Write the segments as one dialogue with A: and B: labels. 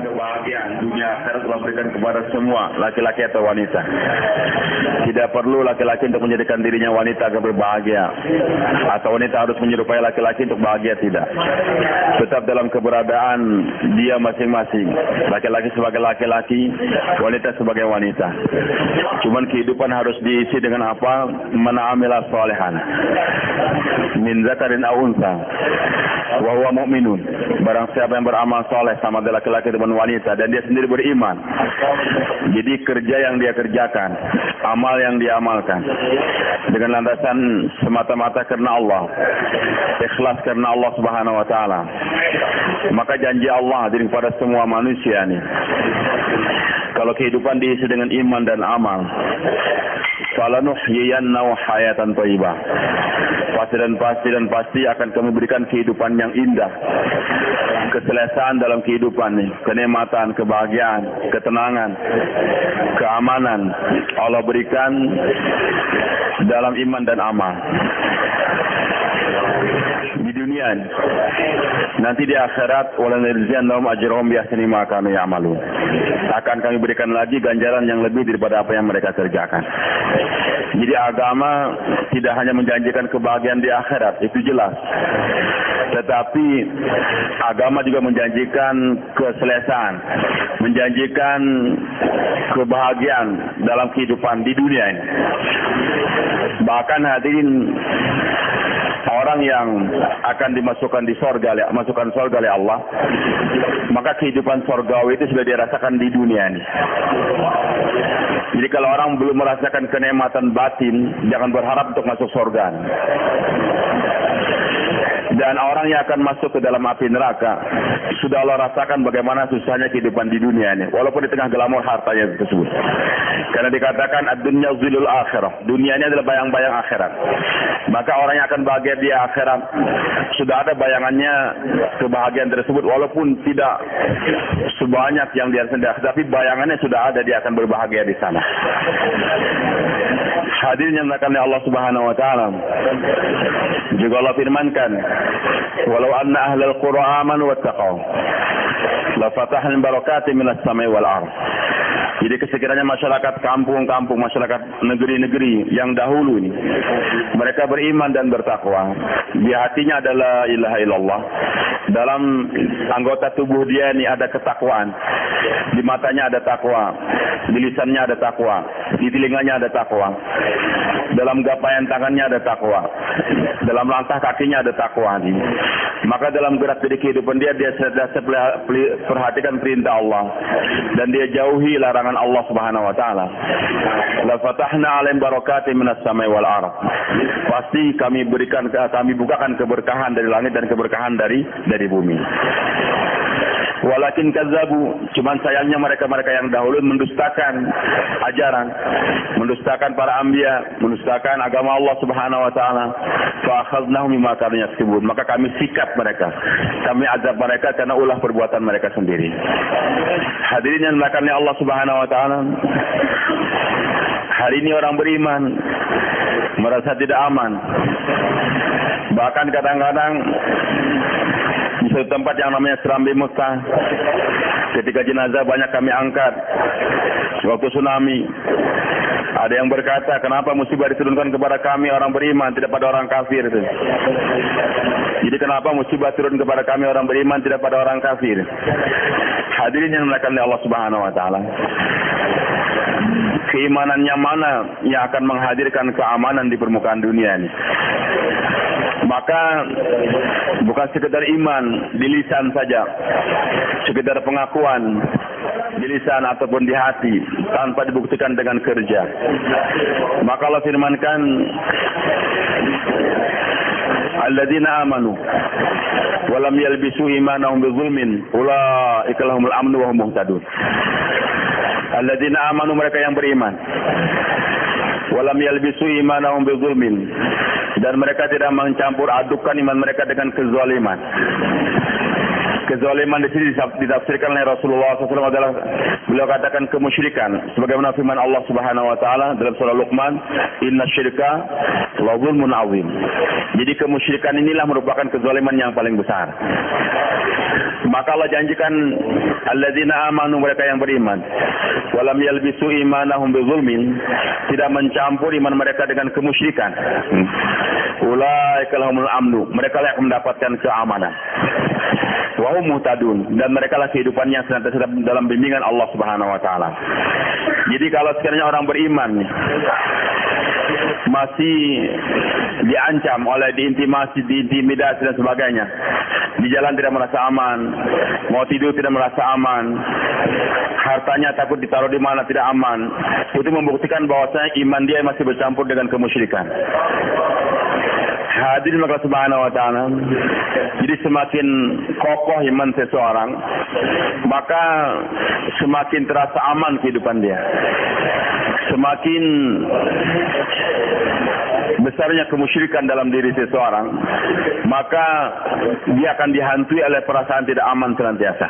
A: Kebahagiaan dunia akhirat Allah berikan kepada semua laki-laki atau wanita. Tidak perlu laki-laki untuk menjadikan dirinya wanita agar berbahagia, atau wanita harus menyerupai laki-laki untuk bahagia, tidak. Tetap dalam keberadaan dia masing-masing. Laki-laki sebagai laki-laki, wanita sebagai wanita. Cuman kehidupan harus diisi dengan apa? Man amila sholihan min zakarin aw unsa wa huwa mu'minun. Barang siapa yang beramal soleh sama ada laki-laki ataupun wanita dan dia sendiri beriman. Jadi kerja yang dia kerjakan, amal yang dia amalkan dengan landasan semata-mata karena Allah, ikhlas karena Allah Subhanahu wa taala. Maka janji Allah kepada semua manusia nih, kalau kehidupan diisi dengan iman dan amal, falanuhyiyannahu hayatan thayyibah. Pasti akan kami berikan kehidupan yang indah, keselesaan dalam kehidupan nih, kenikmatan, kebahagiaan, ketenangan, keamanan Allah berikan dalam iman dan amal di dunia ini. Nanti di akhirat walanajziyannahum ajrahum bi ahsani ma kanu ya'malun. Akan kami berikan lagi ganjaran yang lebih daripada apa yang mereka kerjakan. Jadi agama tidak hanya menjanjikan kebahagiaan di akhirat, itu jelas. Tetapi agama juga menjanjikan keselesaan, menjanjikan kebahagiaan dalam kehidupan di dunia ini. Bahkan hadirin, orang yang akan dimasukkan di sorga, masukkan sorga oleh Allah, maka kehidupan sorgawi itu sudah dirasakan di dunia ini. Jadi kalau orang belum merasakan kenikmatan batin, jangan berharap untuk masuk sorga. Dan orang yang akan masuk ke dalam api neraka, sudah Allah rasakan bagaimana susahnya kehidupan di dunia ini, walaupun di tengah glamor hartanya tersebut. Karena dikatakan ad-dunya zilul akhirah, dunia ini adalah bayang-bayang akhirat. Maka orang yang akan bahagia di akhirat, sudah ada bayangannya kebahagiaan tersebut, walaupun tidak sebanyak yang dia sendiri, tapi bayangannya sudah ada, dia akan berbahagia di sana. Hadirin yang dimuliakan Allah Subhanahu wa taala, juga Allah firmankan, walau anna ahlal qura amanu wattaqau la fatahna barakatin minas samai wal ardh. Jadi sekiranya masyarakat kampung-kampung, masyarakat negeri-negeri yang dahulu ini, mereka beriman dan bertakwa, di hatinya adalah ilaha illallah, dalam anggota tubuh dia ini ada ketakwaan, di matanya ada takwa, di lisannya ada takwa, di telinganya ada takwa, dalam gapaian tangannya ada takwa, dalam langkah kakinya ada takwa. Maka dalam gerak dari kehidupan dia perhatikan perintah Allah dan dia jauhi larangan Allah Subhanahu wa taala. La fatahna 'alaihim barakatin minas samai wal ardh. Pasti kami bukakan keberkahan dari langit dan keberkahan dari bumi. Walakin kazzabu, cuman sayangnya mereka-mereka yang dahulu mendustakan ajaran, mendustakan para anbiya, mendustakan agama Allah Subhanahu wa taala. Fa akhadnahum bima kanu yaksubun. Maka kami sikat mereka. Kami azab mereka karena ulah perbuatan mereka sendiri. Hadirin yang dimuliakan Allah Subhanahu wa taala, hari ini orang beriman merasa tidak aman. Bahkan kadang-kadang di suatu tempat yang namanya Serambi Mekah, ketika jenazah banyak kami angkat waktu tsunami, ada yang berkata, kenapa musibah diturunkan kepada kami orang beriman, tidak pada orang kafir itu. Jadi kenapa musibah turun kepada kami orang beriman, tidak pada orang kafir? Hadirin yang dimuliakan Allah Subhanahu wa taala, keimanan yang mana yang akan menghadirkan keamanan di permukaan dunia ini? Maka bukan sekedar iman di lisan saja, sekedar pengakuan di lisan ataupun di hati tanpa dibuktikan dengan kerja. Maka Allah firmankan, alladzina amanu wa lam yalbisu imanahum bizulmin ulaika lahumul amnu wa hum muhtadun. Alladzina amanu, mereka yang beriman, walam yalbisu imanahum bizulmin, dan mereka tidak mencampur adukan iman mereka dengan kezaliman. Kezaliman di sini ditafsirkan oleh Rasulullah SAW adalah, beliau katakan kemusyrikan, sebagaimana firman Allah Subhanahu wa taala dalam surah Luqman, inna syirka la zulmun azim. Jadi kemusyrikan inilah merupakan kezaliman yang paling besar. Maka Allah janjikan alladzina amanu, mereka yang beriman, walam yalbisu imanahum bizulmin, tidak mencampur iman mereka dengan kemusyrikan. Ulaika lahumul amnu, mereka yang mendapatkan keamanan. Wa hum muhtadun, dan mereka lah kehidupannya senantiasa dalam bimbingan Allah Subhanahu wa taala. Jadi kalau sekiranya orang beriman masih diancam oleh diintimidasi dan sebagainya, di jalan tidak merasa aman, mau tidur tidak merasa aman, hartanya takut ditaruh di mana tidak aman, itu membuktikan bahwasanya iman dia masih bercampur dengan kemusyrikan. Hadirin maka Subhanahu wa taala, jadi semakin kokoh iman seseorang, maka semakin terasa aman kehidupan dia. Semakin besarnya kemusyrikan dalam diri seseorang, maka dia akan dihantui oleh perasaan tidak aman senantiasa.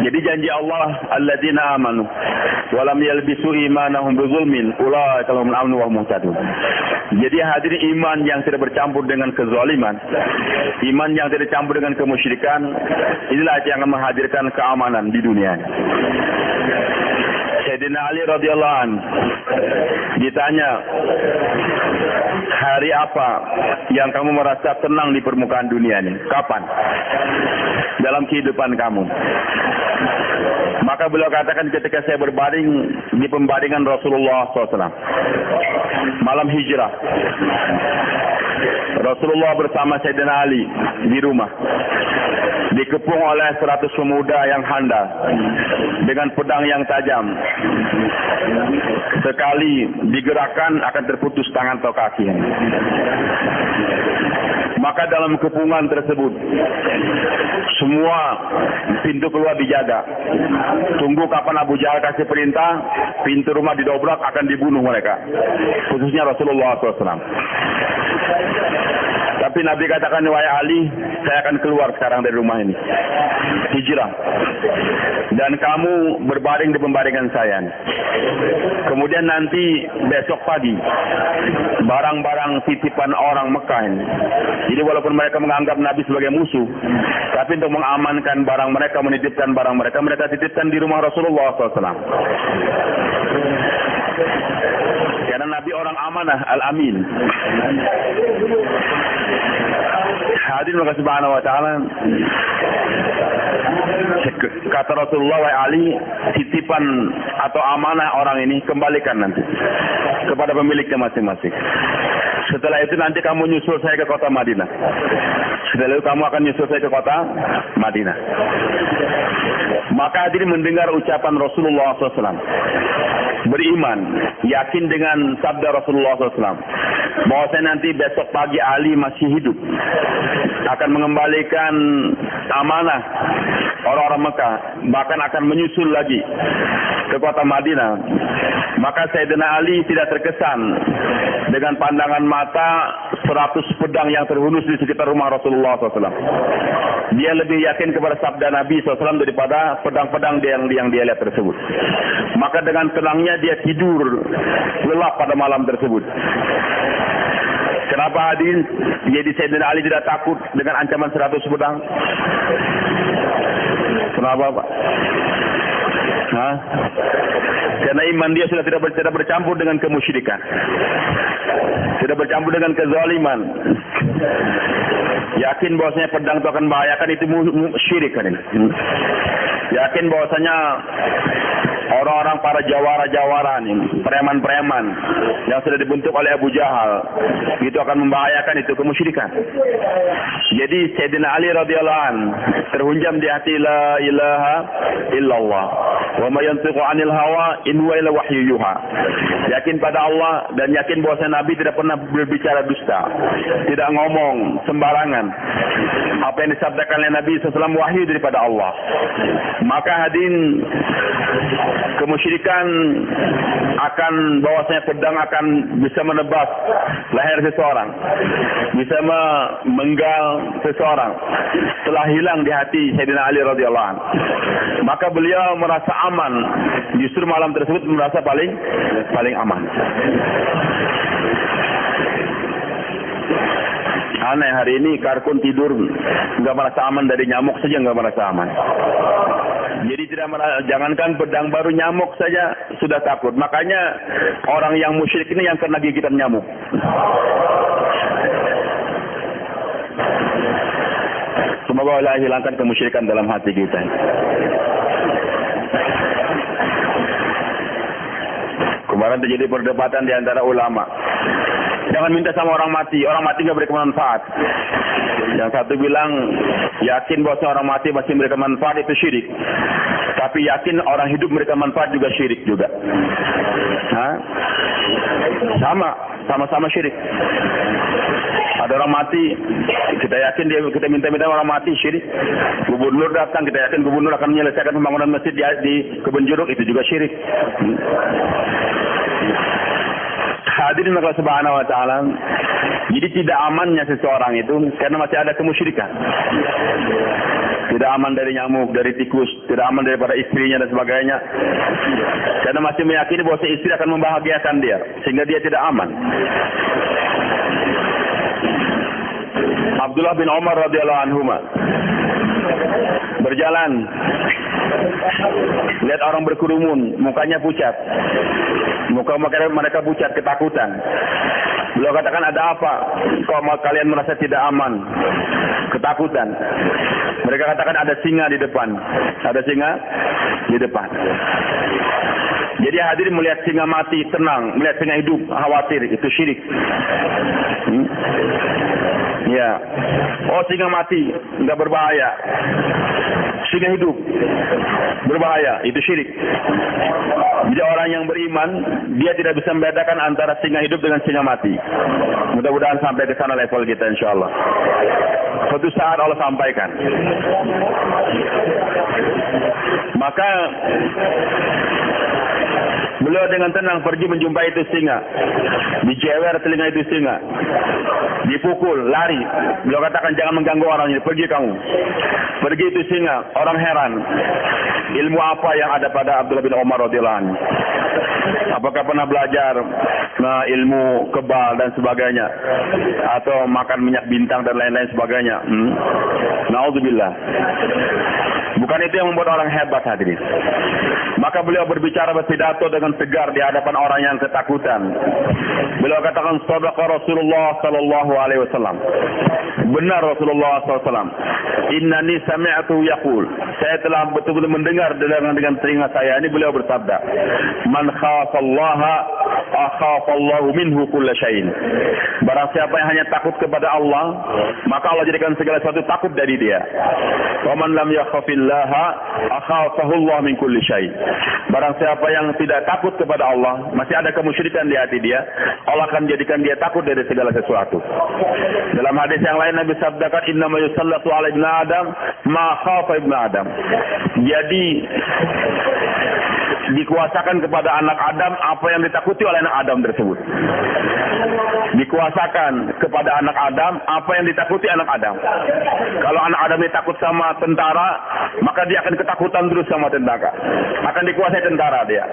A: Jadi janji Allah, alladzina amanu wa lam yalbisu imanahum bizulmin ulaika lahumul amnu wa hum muhtadun. Jadi hadirin, iman yang tidak bercampur dengan kezaliman, iman yang tidak campur dengan kemusyrikan, inilah yang akan menghadirkan keamanan di dunia. Sayyidina Ali radhiyallahu anhu ditanya, hari apa yang kamu merasa tenang di permukaan dunia ini? Kapan? Dalam kehidupan kamu. Maka beliau katakan, ketika saya berbaring di pembaringan Rasulullah SAW, malam hijrah, Rasulullah bersama Sayyidina Ali di rumah, dikepung oleh 100 pemuda yang handal dengan pedang yang tajam. Sekali digerakkan akan terputus tangan atau kaki. Maka dalam kepungan tersebut, semua pintu keluar dijaga. Tunggu kapan Abu Jahal kasih perintah, pintu rumah didobrak, akan dibunuh mereka. Khususnya Rasulullah SAW. Tapi Nabi katakan, wahai Ali, saya akan keluar sekarang dari rumah ini, hijrah, dan kamu berbaring di pembaringan saya. Kemudian nanti besok pagi, barang-barang titipan orang Mekah ini, jadi walaupun mereka menganggap Nabi sebagai musuh, tapi untuk mengamankan barang mereka, menitipkan barang mereka, mereka titipkan di rumah Rasulullah SAW. Karena Nabi orang amanah, al-amin. Hadirin maka Subhanahu wa taala, kata Rasulullah, wahai Ali, titipan atau amanah orang ini kembalikan nanti kepada pemiliknya masing-masing. Setelah itu nanti kamu nyusul saya ke kota Madinah. Setelah itu kamu akan nyusul saya ke kota Madinah. Maka hadirin mendengar ucapan Rasulullah SAW, beriman, yakin dengan sabda Rasulullah SAW, bahwa saya nanti besok pagi Ali masih hidup, akan mengembalikan amanah orang-orang Mekah, bahkan akan menyusul lagi ke kota Madinah. Maka Sayyidina Ali tidak terkesan dengan pandangan mata 100 pedang yang terhunus di sekitar rumah Rasulullah SAW. Dia lebih yakin kepada sabda Nabi SAW daripada pedang-pedang yang dia lihat tersebut. Maka dengan tenangnya dia tidur lelap pada malam tersebut. Kenapa hadirin? Jadi Sayyidina Ali tidak takut dengan ancaman 100 pedang. Kenapa, Pak? Hah? Karena iman dia sudah tidak bercampur dengan kemusyrikan, tidak bercampur dengan kezaliman. Yakin bahwasanya pedang itu akan membahayakan, itu syirik kan ini. Yakin bahwasanya orang-orang para jawara-jawara ini, preman-preman yang sudah dibentuk oleh Abu Jahal, itu akan membahayakan, itu kemusyrikan. Jadi Sayyidina Ali radhiyallahu anhu terhunjam di hati, la ilaha illallah wa ma yantiqu 'anil hawa in huwa illa wahyu yuha. Yakin pada Allah dan yakin bahwa Nabi tidak pernah berbicara dusta, tidak ngomong sembarangan. Apa yang disabdakan oleh Nabi SAW wahyu daripada Allah. Maka hadirin, kemusyrikan akan, bahwasanya pedang akan bisa menebas leher seseorang, bisa memenggal seseorang, telah hilang di hati Sayyidina Ali radhiyallahu anhu. Maka beliau merasa aman, justru malam tersebut merasa paling aman. Aneh, hari ini Karkun tidur nggak merasa aman dari nyamuk saja, nggak merasa aman. Jadi jangankan pedang baru, nyamuk saja sudah takut. Makanya orang yang musyrik ini yang kena gigitan nyamuk. Semoga Allah hilangkan kemusyrikan dalam hati kita. Kemarin terjadi perdebatan di antara ulama. Jangan minta sama orang mati nggak berikan manfaat. Yang satu bilang yakin bahwa orang mati masih memberikan manfaat itu syirik. Tapi yakin orang hidup memberikan manfaat juga syirik juga. Sama-sama syirik. Ada orang mati, kita yakin kita minta orang mati, syirik. Gubernur datang, kita yakin gubernur akan menyelesaikan pembangunan masjid di Kebun Jeruk, itu juga syirik. Hadirin Allah Subhanahu wa taala. Jadi tidak amannya seseorang itu karena masih ada kemusyrikan. Tidak aman dari nyamuk, dari tikus, tidak aman daripada istrinya dan sebagainya. Karena masih meyakini bahwa istri akan membahagiakan dia, sehingga dia tidak aman. Abdullah bin Umar radhiyallahu anhuma berjalan, lihat orang berkerumun, mukanya pucat. Muka mereka pucat, ketakutan. Beliau katakan, ada apa? Kok kalian merasa tidak aman? Ketakutan. Mereka katakan ada singa di depan. Ada singa di depan. Jadi hadirin melihat singa mati tenang, melihat singa hidup khawatir, itu syirik. Ya. Oh, singa mati enggak berbahaya. Singa hidup berbahaya, itu syirik. Jadi orang yang beriman, dia tidak bisa membedakan antara singa hidup dengan singa mati. Mudah-mudahan sampai ke sana level kita insyaallah. Suatu saat Allah sampaikan. Maka beliau dengan tenang pergi menjumpai itu singa. Dijewer telinga itu singa. Dipukul, lari. Beliau katakan, jangan mengganggu orang ini, pergi kamu. Pergi itu singa. Orang heran. Ilmu apa yang ada pada Abdullah bin Umar radhiyallahu anhu? Apakah pernah belajar ilmu kebal dan sebagainya? Atau makan minyak bintang dan lain-lain sebagainya? Na'udzubillah. Bukan itu yang membuat orang hebat, hadirin. Maka beliau berbicara berpidato dengan tegar di hadapan orang yang ketakutan. Beliau katakan, shadaqa Rasulullah sallallahu alaihi wasallam. Benar Rasulullah sallallahu alaihi wasallam. Innani sami'tu yaqul. Saya telah betul-betul mendengar dengan telinga saya. Ini beliau bersabda, man khafallaha akhafallahu minhu kulla syai'in. Barang siapa yang hanya takut kepada Allah, maka Allah jadikan segala sesuatu takut dari dia. Wa man lam yakhafillaha akhafahullahu min kulli syai'. Barang siapa yang tidak takut kepada Allah, masih ada kemusyrikan di hati dia, Allah akan jadikan dia takut dari segala sesuatu. Dalam hadis yang lain Nabi sabdakan, innama yusallatu ala ibn Adam ma khafa ibn Adam. Jadi dikuasakan kepada anak Adam apa yang ditakuti oleh anak Adam tersebut. Dikuasakan kepada anak Adam apa yang ditakuti anak Adam. Kalau anak Adam ini takut sama tentara, maka dia akan ketakutan terus sama tentara. Akan dikuasai tentara dia.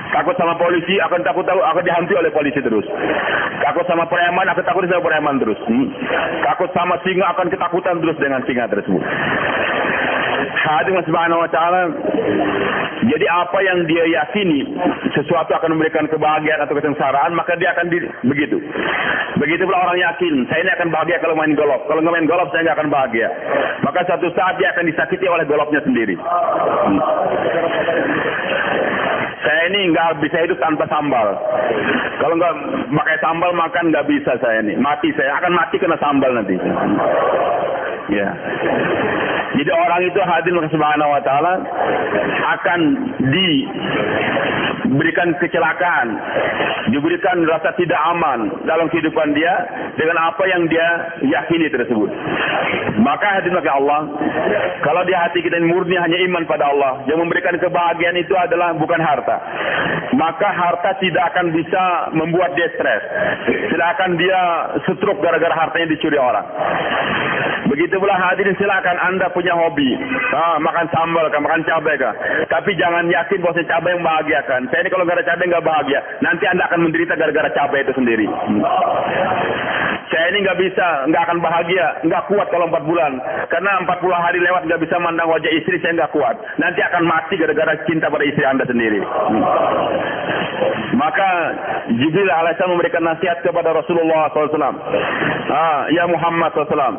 A: Takut sama polisi, akan dihantui oleh polisi terus. Takut sama preman, akan takut sama preman terus. Takut sama singa, akan ketakutan terus dengan singa tersebut. Hadirin subhanahu wa ta'ala. Jadi apa yang dia yakini sesuatu akan memberikan kebahagiaan atau kesengsaraan, maka dia akan begitu. Begitu pula orang yakin, saya ini akan bahagia kalau main golf. Kalau nggak main golf, saya nggak akan bahagia. Maka suatu saat dia akan disakiti oleh golfnya sendiri. Saya ini nggak bisa hidup tanpa sambal. Kalau nggak pakai sambal makan nggak bisa saya ini. Mati saya akan mati kena sambal nanti. Ya. Jadi orang itu hadirin subhanahu wa ta'ala akan diberikan kecelakaan, diberikan rasa tidak aman dalam kehidupan dia dengan apa yang dia yakini tersebut. Maka hadirin Allah, kalau di hati kita murni hanya iman pada Allah, yang memberikan kebahagiaan itu adalah bukan harta, maka harta tidak akan bisa membuat dia stres. Tidak akan dia stroke gara-gara hartanya dicuri orang. Begitu pula hadirin, silakan Anda punya hobi, makan sambal kah, makan cabai kah, tapi jangan yakin bahwa cabai yang membahagiakan. Saya ini kalau nggak ada cabai nggak bahagia. Nanti Anda akan menderita gara-gara cabai itu sendiri. Saya ini nggak akan bahagia, nggak kuat kalau 4 bulan. Karena 40 hari lewat nggak bisa mandang wajah istri, saya nggak kuat. Nanti akan mati gara-gara cinta pada istri Anda sendiri. Maka Jibril alaihissalam memberikan nasihat kepada Rasulullah SAW. Ya Muhammad SAW,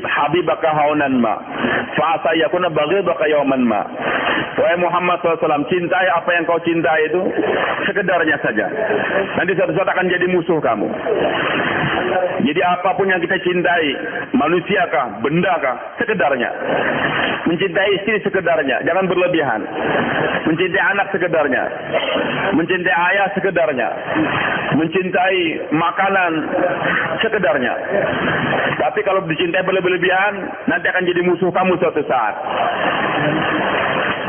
A: habibaka haunan ma, fa'asa yakuna baghidaka yawman ma. Wahai Muhammad SAW, cintai apa yang kau cintai itu sekedarnya saja. Nanti suatu saat akan jadi musuh kamu. Jadi apapun yang kita cintai, manusiakah, bendakah, sekedarnya. Mencintai istri sekedarnya, jangan berlebihan. Mencintai anak sekedarnya. Mencintai ayah sekedarnya. Mencintai makanan sekedarnya. Tapi kalau dicintai berlebihan, nanti akan jadi musuh kamu suatu saat.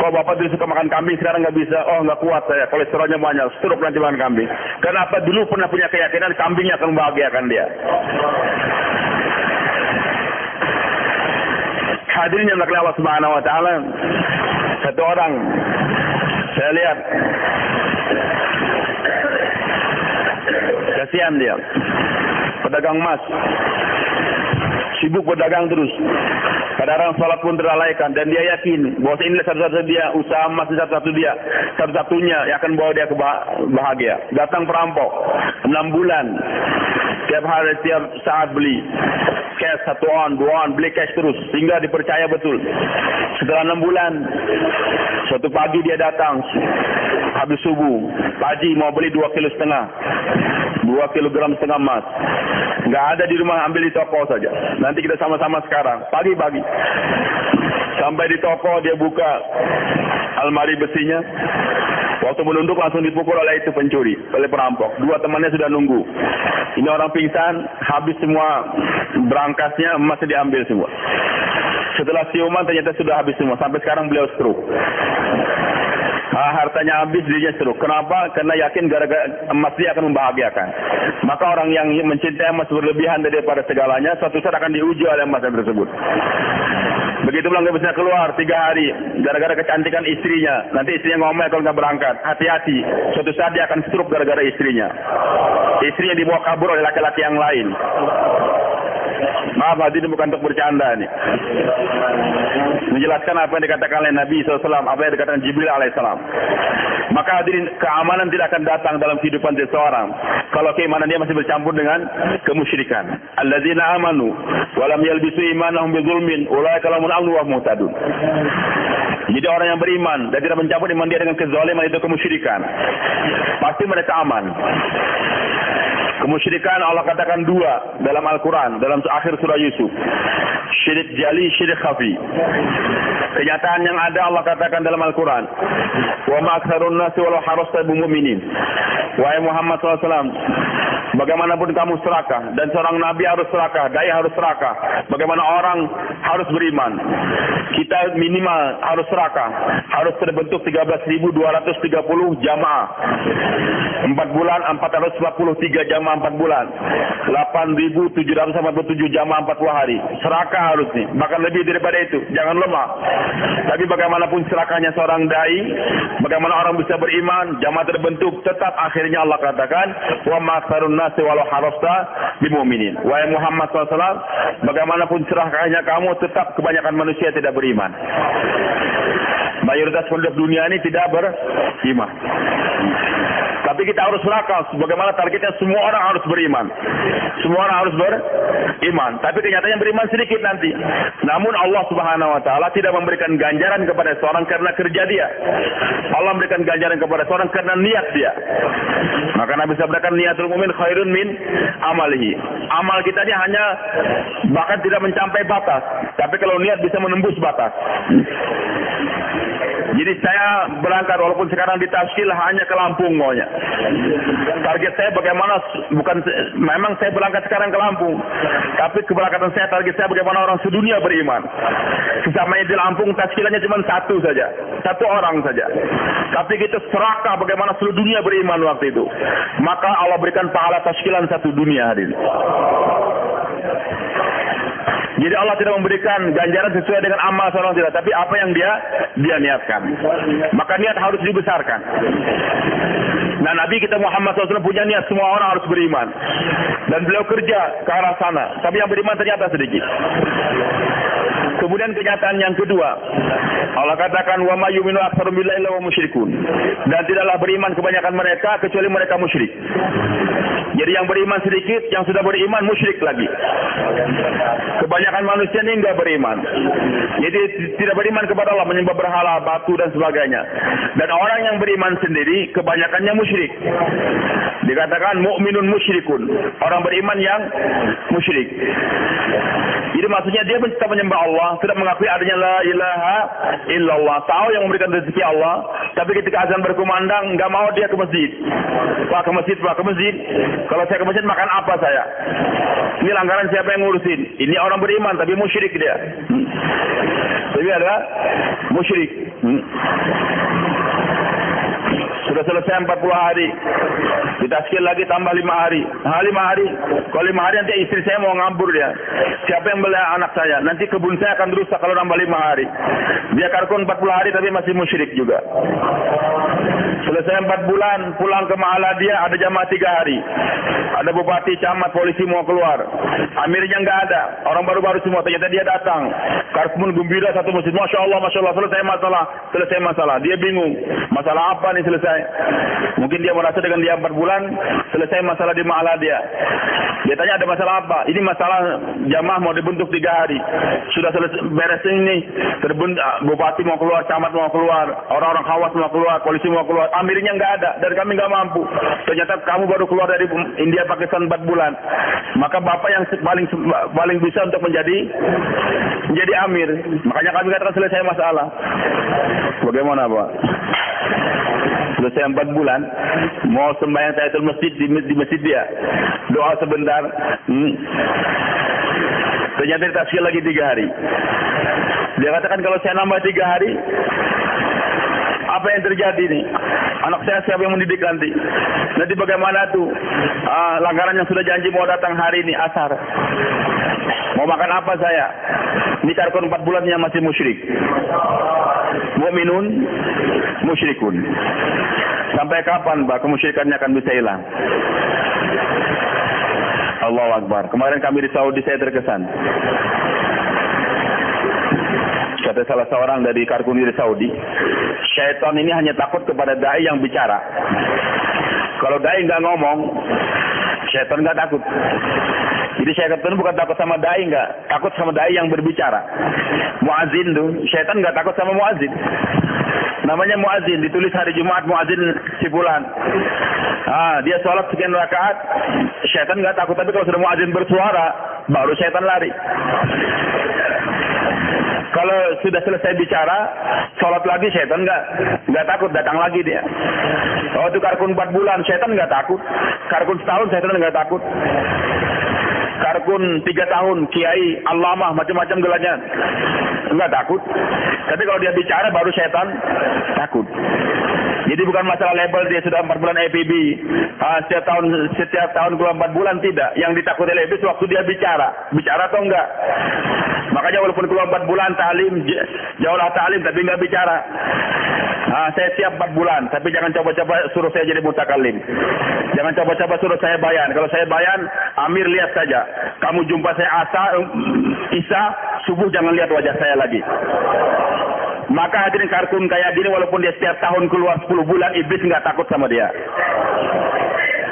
A: Kalau bapak dulu suka makan kambing, sekarang nggak bisa. Oh, nggak kuat saya, kolesterolnya banyak, stroke nanti makan kambing. Kenapa? Dulu pernah punya keyakinan kambingnya akan membahagiakan dia. Hadirin yang dimuliakan Allah Subhanahu Wa Taala, satu orang saya lihat kasihan dia, pedagang emas, sibuk berdagang terus. Kadang-kadang sholat pun terlalaikan, dan dia yakin bahwa inilah satu-satunya dia, usaha emas satu-satunya yang akan bawa dia ke bahagia. Datang perampok 6 bulan, setiap hari, setiap saat beli cash, 1 on, 2 on, beli cash terus sehingga dipercaya betul. Setelah 6 bulan, suatu pagi dia datang habis subuh, Pak Haji mau beli 2,5 kg, 2,5 kg emas. Nggak ada di rumah, ambil di toko saja. Nanti kita sama-sama sekarang, pagi-pagi. Sampai di toko, dia buka almari besinya. Waktu menunduk langsung dipukul oleh itu pencuri, oleh perampok. 2 temannya sudah nunggu. Ini orang pingsan, habis semua berangkasnya, emasnya diambil semua. Setelah siuman ternyata sudah habis semua. Sampai sekarang beliau stroke. Hartanya habis, dirinya stroke. Kenapa? Karena yakin gara-gara emas dia akan membahagiakan. Maka orang yang mencintai emas berlebihan daripada segalanya, suatu saat akan diuji oleh emas tersebut. Begitu pulang nggak bisa keluar 3 hari, gara-gara kecantikan istrinya. Nanti istrinya ngomel kalau nggak berangkat. Hati-hati, suatu saat dia akan stroke gara-gara istrinya. Istrinya dibawa kabur oleh laki-laki yang lain. Maaf, ini bukan untuk bercanda nih. Menjelaskan apa yang dikatakan oleh Nabi SAW, apa yang dikatakan Jibril alaihissalam. Maka hadirin, keamanan tidak akan datang dalam kehidupan seseorang kalau keimanan dia masih bercampur dengan kemusyrikan. Alladzina amanu wa lam yalbisu imanahum bidzulmin ulaika lahumul amnu wa hum muhtadun. Jadi orang yang beriman dan tidak mencampur iman dia dengan kezaliman, itu kemusyrikan, pasti mereka aman. Kemusyrikan Allah katakan 2 dalam Al-Quran, dalam akhir surah Yusuf. Syirik jali, syirik khafi. Kenyataan yang ada Allah katakan dalam Al-Quran, wa ma aktsarun nasi walau harasta bimu'minin. Wahai Muhammad SAW, bagaimanapun kamu serakah, dan seorang nabi harus serakah, dai harus serakah. Bagaimana orang harus beriman, kita minimal harus serakah, harus terbentuk 13.230 jamaah. 4 bulan 443 jamaah 4 bulan. 8.747 jamaah 40 hari. Serakah harus nih, bahkan lebih daripada itu. Jangan lemah. Tapi bagaimanapun serakahnya seorang dai, bagaimana orang bisa beriman, jamaah terbentuk, tetap akhirnya Allah katakan, wa ma aktsarun nasi walau harasta bimu'minin. Wahai Muhammad SAW, bagaimanapun serakahnya kamu, tetap kebanyakan manusia tidak beriman. Mayoritas penduduk dunia ini tidak beriman. Tapi kita harus serakah. Bagaimana targetnya? Semua orang harus beriman. Semua orang harus beriman. Tapi kenyataannya beriman sedikit nanti. Namun Allah Subhanahu Wa Taala tidak memberikan ganjaran kepada seorang karena kerja dia. Allah memberikan ganjaran kepada seorang karena niat dia. Maka Nabi sabdakan, niatul mu'min khairun min amalihi. Amal kita ini hanya bahkan tidak mencapai batas. Tapi kalau niat bisa menembus batas. Jadi saya berangkat, walaupun sekarang di Tashkil hanya ke Lampung maunya. Target saya bagaimana, memang saya berangkat sekarang ke Lampung, tapi keberangkatan saya, target saya bagaimana orang sedunia beriman. Sesamanya di Lampung, Tashkilannya cuma 1 saja, 1 orang saja. Tapi kita serakah bagaimana seluruh dunia beriman waktu itu. Maka Allah berikan pahala Tashkilan 1 dunia hari ini. Jadi Allah tidak memberikan ganjaran sesuai dengan amal seorang tidak, tapi apa yang dia niatkan. Maka niat harus dibesarkan. Nah, Nabi kita Muhammad SAW punya niat semua orang harus beriman. Dan beliau kerja ke arah sana. Tapi yang beriman ternyata sedikit. Kemudian kenyataan yang kedua, Allah katakan wa may yu'minu aktsaruhum billahi illa hum musyrikun. Dan tidaklah beriman kebanyakan mereka kecuali mereka musyrik. Jadi yang beriman sedikit, yang sudah beriman musyrik lagi. Kebanyakan manusia ini enggak beriman. Jadi tidak beriman kepada Allah, menyembah berhala, batu dan sebagainya. Dan orang yang beriman sendiri kebanyakannya musyrik. Dikatakan mukminun musyrikun, orang beriman yang musyrik. Jadi maksudnya dia tetap menyembah Allah, tidak mengakui adanya la ilaha illallah, tahu yang memberikan rezeki Allah, tapi ketika azan berkumandang enggak mau dia ke masjid. Wah, ke masjid, Pak, ke masjid. Kalau saya ke masjid makan apa saya? Ini langgaran siapa yang ngurusin? Ini orang beriman tapi musyrik dia. Tapi ada musyrik. Sudah selesai 40 hari. Ditazkir lagi tambah 5 hari. Nah, 5 hari. Kalau 5 hari nanti istri saya mau ngambur dia. Siapa yang beli anak saya? Nanti kebun saya akan rusak kalau nambah 5 hari. Dia karkun 40 hari tapi masih musyrik juga. Selesai 4 bulan, pulang ke mahala dia, ada jamaah 3 hari. Ada bupati, camat, polisi mau keluar. Amirnya nggak ada. Orang baru-baru semua. Ternyata dia datang. Karkun gembira satu masjid. Masya Allah, selesai masalah. Dia bingung. Masalah apa nih selesai? Mungkin dia merasa dengan dia 4 bulan selesai masalah di mahala dia. Dia tanya ada masalah apa? Ini masalah jamaah mau dibentuk 3 hari. Sudah selesai beres ini. Bupati mau keluar, camat mau keluar, orang-orang khawas mau keluar, polisi mau keluar. Amirnya nggak ada dan kami nggak mampu. Ternyata kamu baru keluar dari India Pakistan 4 bulan. Maka bapak yang paling bisa untuk menjadi amir. Makanya kami katakan selesai masalah. Bagaimana, Pak? Selesai 4 bulan, mau sembahyang tahiyatul masjid di masjid dia, doa sebentar. Ternyata ditafsir lagi 3 hari. Dia katakan kalau saya nambah 3 hari, apa yang terjadi nih? Anak saya siapa yang mendidik nanti? Nanti bagaimana tuh? Langgaran yang sudah janji mau datang hari ini asar. Mau makan apa saya? Ini karkon 4 bulannya masih musyrik. Mu'minun musyrikun. Sampai kapan, Pak, kemusyrikannya akan bisa hilang? Allahu Akbar. Kemarin kami di Saudi, saya terkesan. Kata salah seorang dari karkun di Saudi, syaitan ini hanya takut kepada dai yang bicara. Kalau dai nggak ngomong, syaitan nggak takut. Jadi syaitan bukan takut sama dai, nggak takut sama dai yang berbicara. Muazin tuh, syaitan nggak takut sama muazin. Namanya muazin, ditulis hari Jumat muazin si fulan. Dia sholat sekian rakaat, syaitan nggak takut. Tapi kalau sudah muazin bersuara, baru syaitan lari. Kalau sudah selesai bicara, sholat lagi, syaitan nggak takut, datang lagi dia. Oh, itu karkun 4 bulan, syaitan nggak takut. Karkun setahun, syaitan nggak takut. Karkun 3 tahun, kiai, allamah, macam-macam gelarnya, nggak takut. Tapi kalau dia bicara, baru syaitan takut. Jadi bukan masalah label dia sudah 4 bulan APB, setiap tahun keluar 4 bulan, tidak. Yang ditakuti oleh iblis waktu dia bicara atau enggak. Makanya walaupun keluar 4 bulan talim, jauhlah talim tapi enggak bicara. Saya siap 4 bulan, tapi jangan coba-coba suruh saya jadi mutakalim. Jangan coba-coba suruh saya bayan. Kalau saya bayan, Amir lihat saja. Kamu jumpa saya Isya, subuh jangan lihat wajah saya lagi. Maka hadirin karkun kayak gini, walaupun dia setiap tahun keluar 10 bulan, iblis nggak takut sama dia.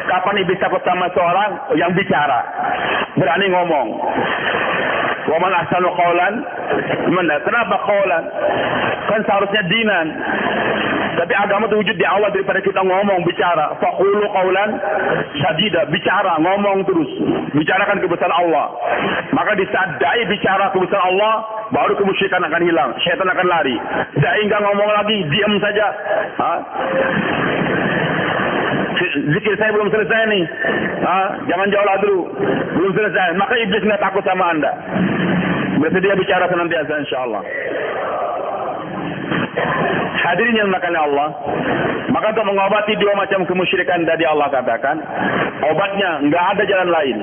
A: Kapan iblis takut sama seorang yang bicara, berani ngomong? Wa man ahsanu qawlan, kenapa qawlan? Kan seharusnya dinan. Tapi agama itu wujud di awal daripada kita ngomong, bicara. Faqulu qawlan sadida, bicara, ngomong terus. Bicarakan kebesaran Allah. Maka di saat dai bicara kebesaran Allah, baru kemusyrikan akan hilang. Syaitan akan lari. Dai enggak ngomong lagi, diam saja. Zikir saya belum selesai nih. Jangan jauh dulu. Belum selesai. Maka iblis nggak takut sama Anda. Bersedia bicara senantiasa, insyaallah. Hadirin yang dimuliakan Allah, maka untuk mengobati dua macam kemusyrikan tadi Allah katakan, obatnya enggak ada jalan lain.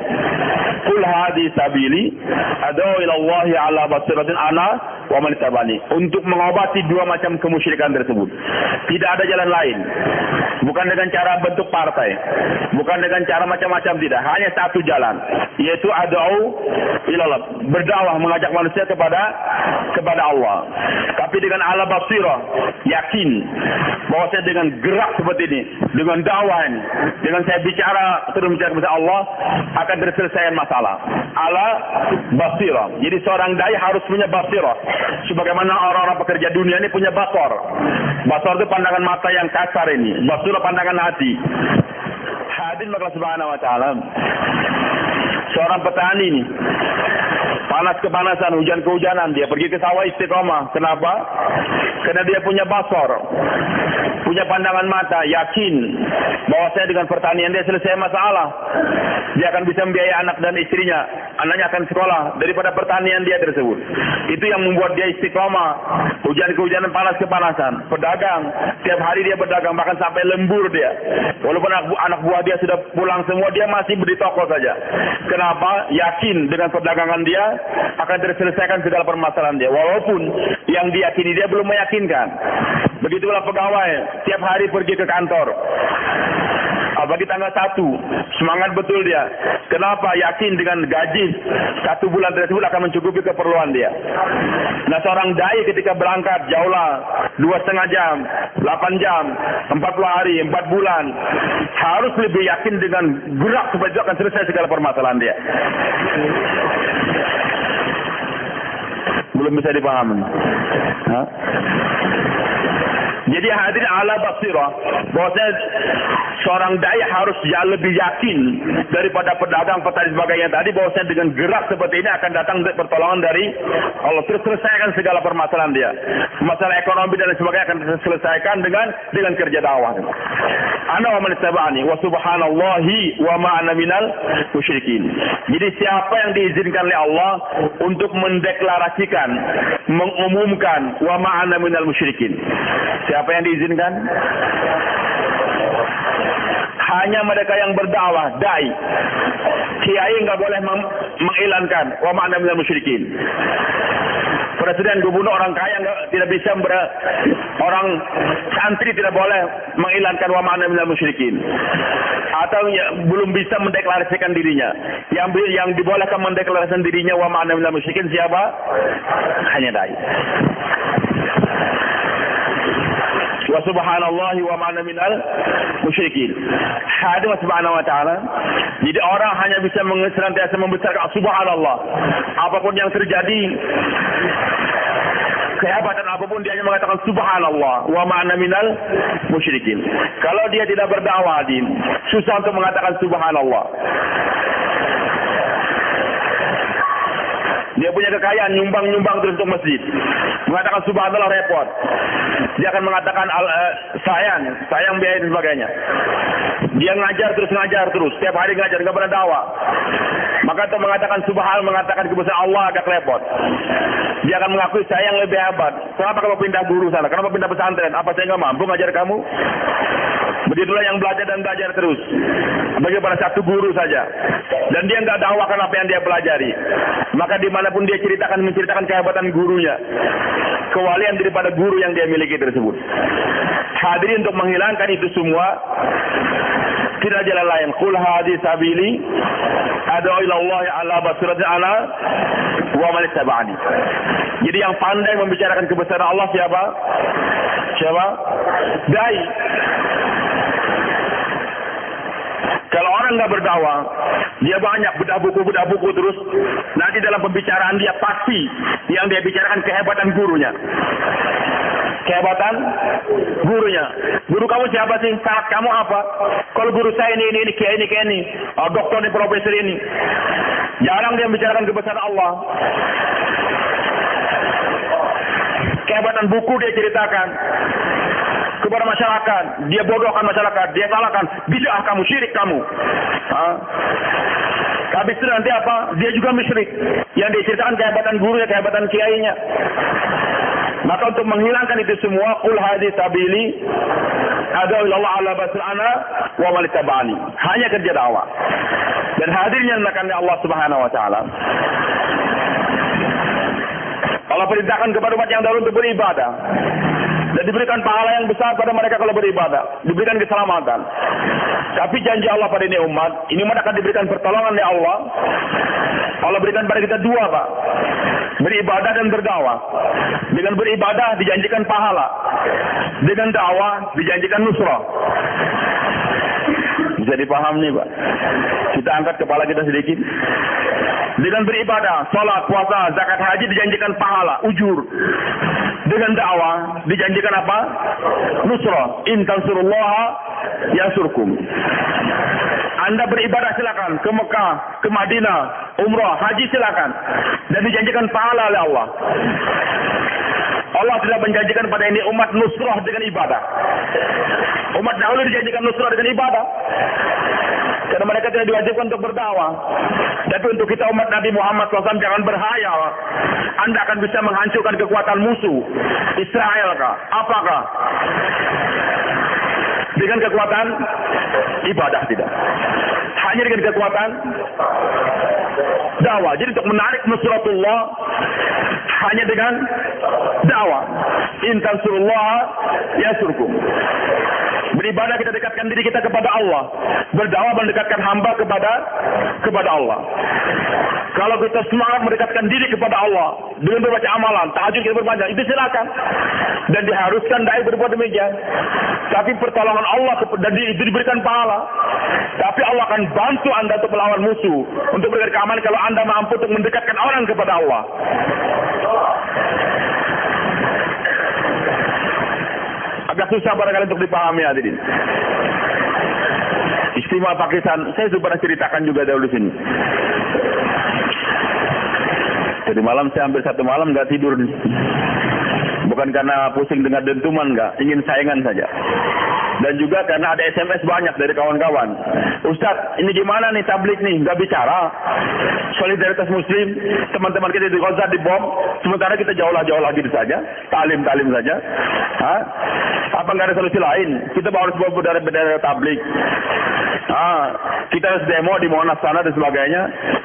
A: Qul hadhi sabili ad'u ila Allah ala basiratin ana wa man tabani. Untuk mengobati dua macam kemusyrikan tersebut, tidak ada jalan lain. Bukan dengan cara bentuk partai, bukan dengan cara macam-macam, tidak. Hanya satu jalan, yaitu ad'u ila Allah, berdakwah, mengajak manusia kepada Allah. Tapi dengan ala basirah, yakin bahwa saya dengan gerak seperti ini, dengan dakwah ini, dengan saya bicara kepada Allah, akan terselesaikan masalah. Ala basirah. Jadi seorang dai harus punya basirah. Sebagaimana orang-orang pekerja dunia ini punya basar. Basar itu pandangan mata yang kasar ini. Basirah pandangan hati. Hadirin maka subhanahu wa ta'ala, seorang petani ini, panas kepanasan, hujan kehujanan, dia pergi ke sawah istiqomah. Kenapa? Karena dia punya basar, punya pandangan mata, yakin bahwa saya dengan pertanian dia selesai masalah. Dia akan bisa membiayai anak dan istrinya, anaknya akan sekolah daripada pertanian dia tersebut. Itu yang membuat dia istiqomah. Hujan kehujanan, panas kepanasan. Pedagang, tiap hari dia berdagang, bahkan sampai lembur dia. Walaupun anak buah dia sudah pulang semua, dia masih beri toko saja. Kenapa? Yakin dengan perdagangan dia akan terselesaikan segala permasalahan dia. Walaupun yang diyakini dia belum meyakinkan. Begitulah pegawai, tiap hari pergi ke kantor. Bagi tanggal 1, semangat betul dia. Kenapa? Yakin dengan gaji 1 bulan tersebut akan mencukupi keperluan dia. Nah, seorang dai ketika berangkat jauhlah 2,5 jam, 8 jam, 40 hari, 4 bulan, harus lebih yakin dengan gerak supaya itu akan selesai segala permasalahan dia. Belum bisa dipahami. Jadi hadirin ala basirah, bahwasanya seorang dai harus lebih yakin daripada pedagang, petani sebagainya tadi, bahwasanya dengan gerak seperti ini akan datang pertolongan dari Allah. Terus selesaikan segala permasalahan dia. Masalah ekonomi dan sebagainya akan diselesaikan dengan kerja dakwah. Ana wa man tabani wa subhanallahi wa ma ana minal musyrikin. Jadi siapa yang diizinkan oleh Allah untuk mendeklarasikan, mengumumkan wa ma ana minal musyrikin. Siapa yang diizinkan? Hanya mereka yang berdakwah, dai. Kiai enggak boleh mengiklankan wa ma'ana minal musyrikin. Presiden, gubernur, orang kaya tidak bisa, orang santri tidak boleh mengiklankan wa ma'ana minal musyrikin. Atau belum bisa mendeklarasikan dirinya. Yang dibolehkan mendeklarasikan dirinya wa ma'ana minal musyrikin siapa? Hanya dai. Wa subhanallahi wa ma'ana minal musyrikin. Hadirin subhanahu wa ta'ala. Jadi orang hanya bisa senantiasa membesarkan subhanallah. Apapun yang terjadi, kehebatan apapun, dia hanya mengatakan subhanallah wa ma'ana minal musyrikin. Kalau dia tidak berdakwah, susah untuk mengatakan subhanallah. Dia punya kekayaan, nyumbang terus untuk masjid. Mengatakan subhanallah repot. Dia akan mengatakan sayang biaya dan sebagainya. Dia ngajar terus. Setiap hari ngajar, enggak pernah dakwah. Maka untuk mengatakan subhanallah, mengatakan kebesaran Allah agak repot. Dia akan mengakui saya yang lebih hebat. Kenapa kamu pindah guru sana? Kenapa pindah pesantren? Apa saya enggak mampu ngajar kamu? Begitulah yang belajar dan belajar terus. Bagi pada satu guru saja. Dan dia enggak dakwahkan apa yang dia pelajari. Maka dimanapun dia menceritakan kehebatan gurunya, kewalian daripada guru yang dia miliki tersebut. Hadirin, untuk menghilangkan itu semua, tidak jalan lain. Qul hadhi sabili ad'u ila Allah ala basiratin ana wa man ittaba'ani. Jadi yang pandai membicarakan kebesaran Allah siapa? Dai. Kalau orang nggak berdakwah, dia banyak bedah buku terus. Nanti dalam pembicaraan dia pasti yang dia bicarakan kehebatan gurunya. Kehebatan gurunya. Guru kamu siapa sih? Syarat kamu apa? Kalau guru saya ini, kayak ini. Dokter ini, profesor ini. Jarang dia bicarakan kebesaran Allah. Kehebatan buku dia ceritakan kepada masyarakat, dia bodohkan masyarakat, dia salahkan, bid'ah kamu, syirik kamu. Habis itu nanti apa? Dia juga musyrik. Yang diceritakan kehebatan gurunya, kehebatan kiainya. Maka untuk menghilangkan itu semua, qul hadhihi sabili ad'u ila Allah ala basirana wa man ittaba'ani. Hanya kerja dakwah. Dan hadirnya Allah Subhanahu wa taala. Allah perintahkan kepada umat yang dahulu untuk beribadah. Dan diberikan pahala yang besar pada mereka kalau beribadah. Diberikan keselamatan. Tapi janji Allah pada ini umat akan diberikan pertolongan oleh Allah. Allah berikan pada kita dua, Pak. Beribadah dan berdakwah. Dengan beribadah dijanjikan pahala. Dengan dakwah dijanjikan nusrah. Bisa dipaham nih, Pak. Kita angkat kepala kita sedikit. Dengan beribadah, salat, puasa, zakat, haji dijanjikan pahala, ujur. Dengan dakwah dijanjikan apa? Nusrah. In tansurullaha yansurkum. Anda beribadah silakan ke Mekah, ke Madinah, umrah, haji silakan. Dan dijanjikan pahala oleh Allah. Allah tidak menjanjikan pada ini umat nusrah dengan ibadah. Umat dahulu dijanjikan nusrah dengan ibadah. Karena mereka tidak diwajibkan untuk berdakwah. Tapi untuk kita umat Nabi Muhammad SAW jangan berhayal. Anda akan bisa menghancurkan kekuatan musuh. Israel kah? Apakah? Dengan kekuatan ibadah tidak. Hanya dengan kekuatan dakwah. Jadi untuk menarik nusratullah hanya dengan dakwah. In tansurullah yasurkum. Beribadah kita dekatkan diri kita kepada Allah. Berdakwah mendekatkan hamba kepada Allah. Kalau kita semangat mendekatkan diri kepada Allah dengan berbaca amalan, tahajud kita berpanjang, itu silakan. Dan diharuskan dai berbuat demikian. Tapi pertolongan Allah dan itu diberikan pahala. Tapi Allah akan bantu Anda untuk melawan musuh, untuk berikan keamanan kalau Anda mampu untuk mendekatkan orang kepada Allah. Agak susah barangkali untuk dipahami hadirin. Istimewa Pakistan, saya sudah pernah ceritakan juga dahulu sini. Jadi malam saya hampir satu malam nggak tidur. Bukan karena pusing dengar dentuman, nggak, ingin saingan saja. Dan juga karena ada SMS banyak dari kawan-kawan. Ustadz, ini gimana nih tablik nih, nggak bicara solidaritas muslim, teman-teman kita di Gaza dibom, sementara kita jauh-jauh lagi saja, talim saja. Hah? Apa nggak ada solusi lain? Kita harus bawa bendera tablik. Kita harus demo di Monas sana dan sebagainya.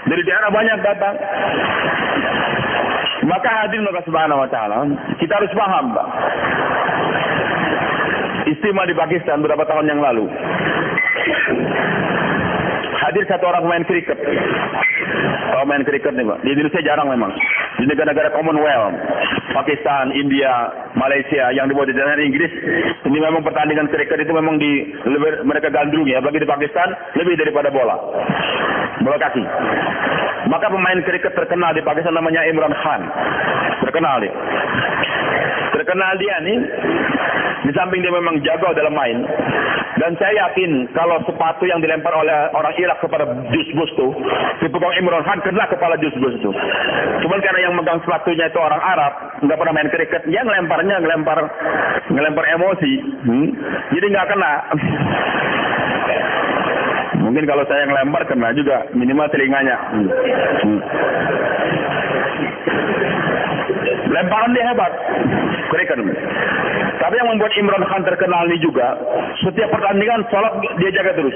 A: Dari daerah banyak datang. Maka hadirin Allah Subhanahu wa taala, kita harus paham, Pak. Istimewa di Pakistan beberapa tahun yang lalu. Hadir satu orang pemain kriket. Main kriket nih, Pak. Di Indonesia jarang memang. Di negara-negara Commonwealth, Pakistan, India, Malaysia yang dibuat di daerah Inggris, ini memang pertandingan kriket itu memang mereka gandrungi, apalagi di Pakistan lebih daripada bola kaki. Maka pemain kriket terkenal di Pakistan namanya Imran Khan. Terkenal dia nih, di samping dia memang jago dalam main. Dan saya yakin kalau sepatu yang dilempar oleh orang Irak kepada Jus Bus itu, dipegang Imran Khan kena kepala Jus Bus itu. Cuman karena yang megang sepatunya itu orang Arab, nggak pernah main kriket, dia ngelempar emosi, jadi nggak kena. Mungkin kalau saya yang lempar kena juga, minimal telinganya. Lemparan dia hebat, kriket. Tapi yang membuat Imran Khan terkenal ini juga, setiap pertandingan sholat dia jaga terus.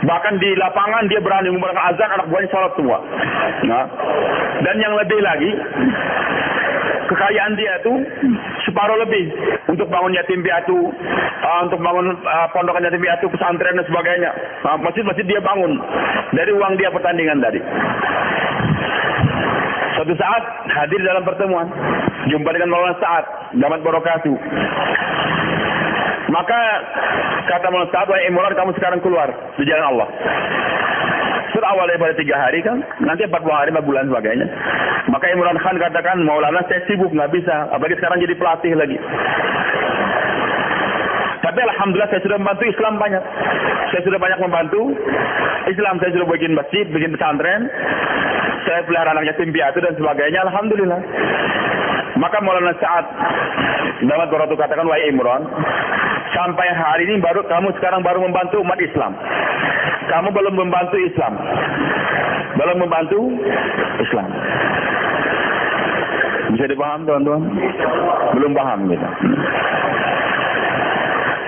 A: Bahkan di lapangan dia berani membacakan azan, anak buahnya sholat semua. Nah, dan yang lebih lagi, kekayaan dia itu separuh lebih untuk bangun yatim piatu, untuk bangun pondokan yatim piatu, pesantren dan sebagainya. Masjid-masjid dia bangun dari uang dia pertandingan tadi. Suatu saat hadir dalam pertemuan, jumpa dengan Maulana Sa'ad, Damat Barokatuh. Maka kata Maulana Sa'ad, wahai Imran, kamu sekarang keluar di jalan Allah. Sudah awal daripada 3 hari kan, nanti 40 hari, 4 bulan sebagainya. Maka Imran Khan katakan, Maulana saya sibuk, nggak bisa, apalagi sekarang jadi pelatih lagi. Tapi alhamdulillah saya sudah membantu Islam banyak. Saya sudah banyak membantu Islam. Saya sudah bikin masjid, bikin pesantren. Saya pelihara anak yatim piatu dan sebagainya. Alhamdulillah. Maka Maulana Sa'ad Damat Barokatuh katakan, wahai Imran, sampai hari ini kamu sekarang baru membantu umat Islam. Kamu belum membantu Islam. Bisa dipaham teman-teman? Belum paham kita.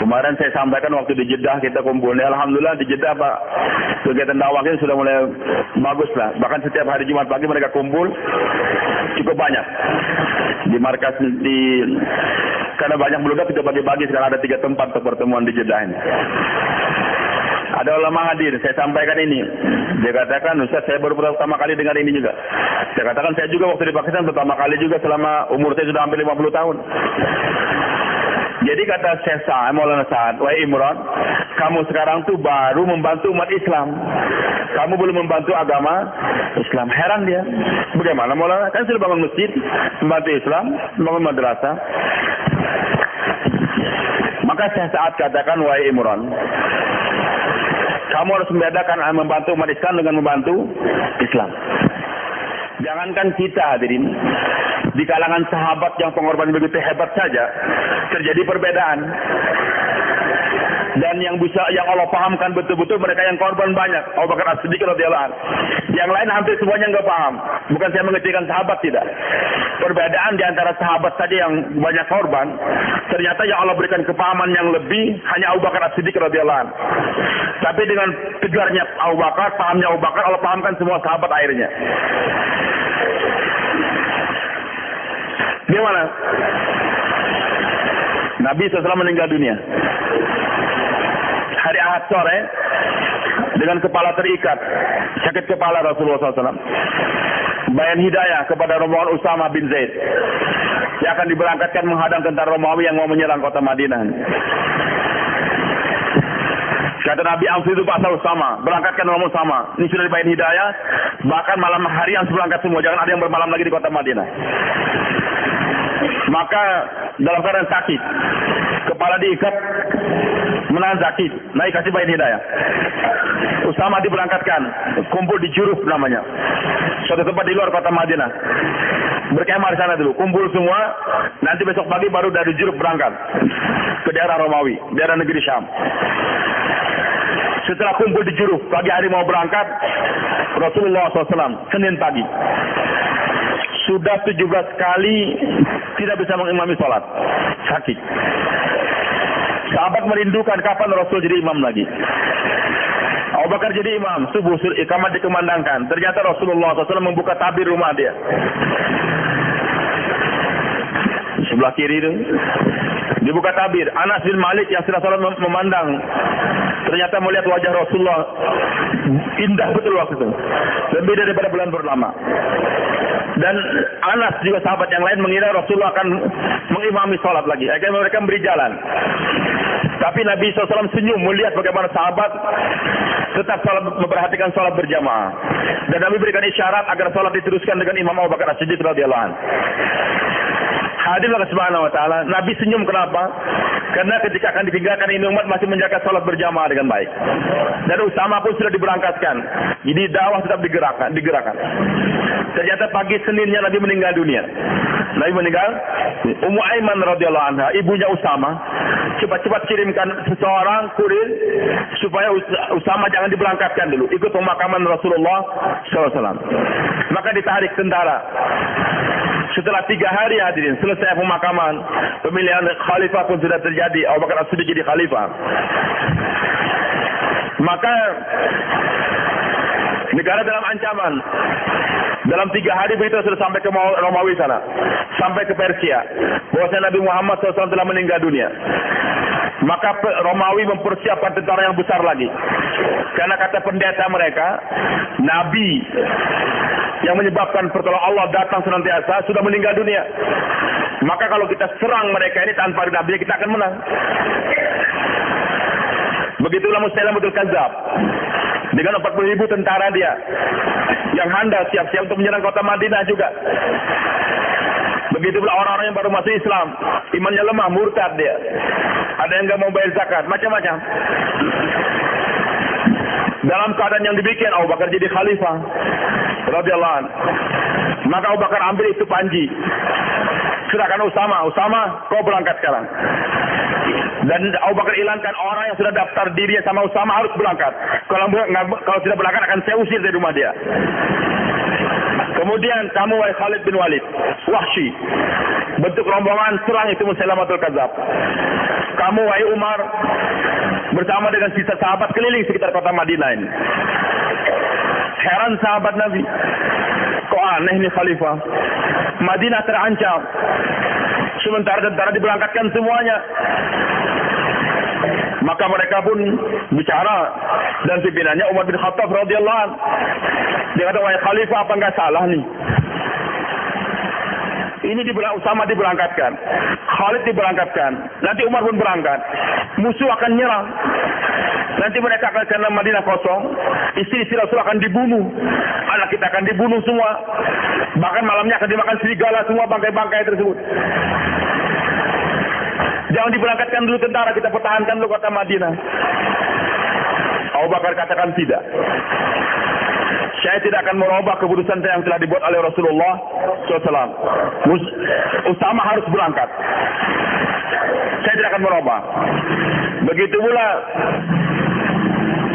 A: Kemarin saya sampaikan waktu di Jeddah kita kumpul. Alhamdulillah di Jeddah Pak, kegiatan dakwahnya sudah mulai bagus lah. Bahkan setiap hari Jumat pagi mereka kumpul cukup banyak. Di markas karena banyak beludak kita bagi-bagi, sekarang ada 3 tempat pertemuan di Jeddah ini. Ada ulama hadir, saya sampaikan ini. Dia katakan, Ustaz saya baru pertama kali dengar ini juga. Saya katakan saya juga waktu di Pakistan pertama kali juga selama umur saya sudah hampir 50 tahun. Jadi kata Syekh Maulana Sa'ad, wahai Imran, kamu sekarang tuh baru membantu umat Islam. Kamu belum membantu agama Islam. Heran dia. Bagaimana Maulana? Kan sudah bangun masjid, membantu Islam, membangun madrasah. Maka Syekh Sa'ad katakan, wahai Imran, kamu harus membedakan membantu umat Islam dengan membantu Islam. Jangankan kita hadirin, di kalangan sahabat yang pengorbanan begitu hebat saja terjadi perbedaan. Dan yang Allah pahamkan betul-betul mereka yang korban banyak. Abu Bakar As-Siddiq radhiyallahu anhu. Yang lain hampir semuanya enggak paham. Bukan saya mengecilkan sahabat, tidak. Perbedaan di antara sahabat saja yang banyak korban, ternyata yang Allah berikan kepahaman yang lebih hanya Abu Bakar As-Siddiq radhiyallahu anhu. Tapi dengan tegarnya Abu Bakar, pahamnya Abu Bakar, Allah pahamkan semua sahabat akhirnya. Gimana? Nabi SAW meninggal dunia hari Ahad sore dengan kepala terikat, sakit kepala Rasulullah SAW. Bayan hidayah kepada rombongan Usama bin Zaid yang akan diberangkatkan menghadang tentara Romawi yang mau menyerang kota Madinah. Kata Nabi, Amfidu Pasal Usama, berangkatkan rombongan Usama. Ini sudah dibayan hidayah, bahkan malam hari yang berangkat semua, jangan ada yang bermalam lagi di kota Madinah. Maka dalam keadaan sakit, kepala diikat, menahan sakit, naik kasih bayan hidayah. Usama diberangkatkan, kumpul di Juruf namanya, suatu tempat di luar kota Madinah. Berkemah di sana dulu, kumpul semua. Nanti besok pagi baru dari Juruf berangkat ke daerah Romawi, daerah negeri Syam. Setelah kumpul di Juruf, pagi hari mau berangkat, Rasulullah SAW Senin pagi sudah 17 kali tidak bisa mengimami sholat, sakit. Sahabat merindukan kapan Rasul jadi imam lagi. Abu Bakar jadi imam, subuh iqamat dikumandangkan. Ternyata Rasulullah SAW membuka tabir rumah dia. Sebelah kiri itu dibuka tabir. Anas bin Malik yang sudah sholat memandang, ternyata melihat wajah Rasulullah indah betul waktu itu, lebih daripada bulan purnama. Dan Anas juga sahabat yang lain mengira Rasulullah akan mengimami sholat lagi. Akhirnya mereka beri jalan. Tapi Nabi SAW senyum melihat bagaimana sahabat tetap memperhatikan sholat berjamaah. Dan Nabi berikan isyarat agar sholat diteruskan dengan Imam Abu Bakar As-Siddiq radhiyallahu anhu. Hadirlah Subhanahu wa taala. Nabi senyum kenapa? Karena ketika akan ditinggalkan ini umat masih menjaga salat berjamaah dengan baik. Dan Usama pun sudah diberangkatkan. Jadi dakwah tetap digerakkan. Ternyata pagi Seninnya Nabi meninggal dunia. Nabi meninggal. Ummu Aiman radhiyallahu anha, ibunya Usama, cepat-cepat kirimkan seseorang kurir supaya Usama jangan diberangkatkan dulu, ikut pemakaman Rasulullah SAW. Maka ditarik tentara. Setelah 3 hari hadirin selesai pemakaman, pemilihan khalifah pun sudah terjadi. Abu Bakar As-Siddiq jadi khalifah. Maka negara dalam ancaman. Dalam 3 hari berita sudah sampai ke Romawi sana, sampai ke Persia, bahwasanya Nabi Muhammad SAW telah meninggal dunia. Maka Romawi mempersiapkan tentara yang besar lagi. Karena kata pendeta mereka, Nabi yang menyebabkan pertolongan Allah datang senantiasa sudah meninggal dunia. Maka kalau kita serang mereka ini tanpa Nabi, kita akan menang. Begitulah Musailamatul Kazzab dengan 40.000 tentara dia yang handal siap-siap untuk menyerang kota Madinah juga. Begitu pula orang-orang yang baru masuk Islam, imannya lemah, murtad dia. Ada yang enggak mau bayar zakat, macam-macam. Dalam keadaan yang demikian, Abu Bakar jadi khalifah radhiyallahu anhu. Maka Abu Bakar ambil itu panji, serahkan Usama, kau berangkat sekarang. Dan Abu Bakar ilangkan orang yang sudah daftar diri sama Usama harus berangkat. Kalau tidak berangkat akan saya usir dari rumah dia. Kemudian kamu wahai Khalid bin Walid, Wahsy, bentuk rombongan serang itu Musailamatul Kadzab. Kamu wahai Umar, bersama dengan sisa sahabat keliling sekitar kota Madinah ini. Heran sahabat Nabi, kok aneh nih Khalifah, Madinah terancam, sementara tentara diberangkatkan semuanya. Maka mereka pun bicara, dan pimpinannya Umar bin Khattab radhiyallahu anhu. Dia kata, wahai Khalifah, apa enggak salah nih? Ini Usama diberangkatkan, Khalid diberangkatkan, nanti Umar pun berangkat. Musuh akan nyerang. Nanti mereka akan karena Madinah kosong, istri-istri Rasul akan dibunuh, anak kita akan dibunuh semua. Bahkan malamnya akan dimakan serigala semua bangkai-bangkai tersebut. Jangan diberangkatkan dulu tentara, kita pertahankan dulu kota Madinah. Abu Bakar katakan tidak. Saya tidak akan merubah keputusan yang telah dibuat oleh Rasulullah SAW. Usama harus berangkat. Saya tidak akan merubah. Begitu pula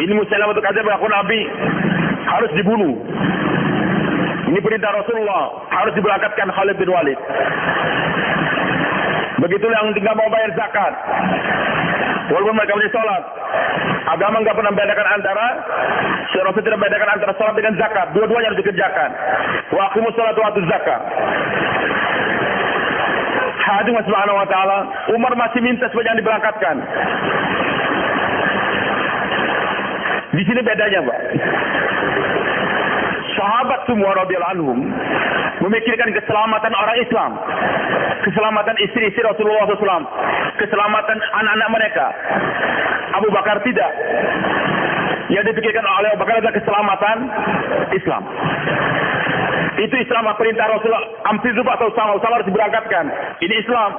A: ini Musailamatul Kadzab mengaku Nabi harus dibunuh. Ini perintah Rasulullah, harus diberangkatkan Khalid bin Walid. Begitulah yang tidak mau bayar zakat, walaupun mereka punya sholat. Agama nggak pernah membedakan antara, Rasul tidak membedakan antara sholat dengan zakat. Dua-duanya harus dikerjakan. Wa aqimus sholat wa atuz zakat. Hadirin subhanahu wa ta'ala, Umar masih minta supaya jangan diberangkatkan. Di sini bedanya, Pak. Sahabat semua radhiyallahu anhum memikirkan keselamatan orang Islam, keselamatan istri-istri Rasulullah SAW, keselamatan anak-anak mereka. Abu Bakar tidak. Yang dipikirkan oleh Abu Bakar adalah keselamatan Islam. Itu Islam, perintah Rasulullah. Amfizuba atau Usama harus diberangkatkan. Ini Islam.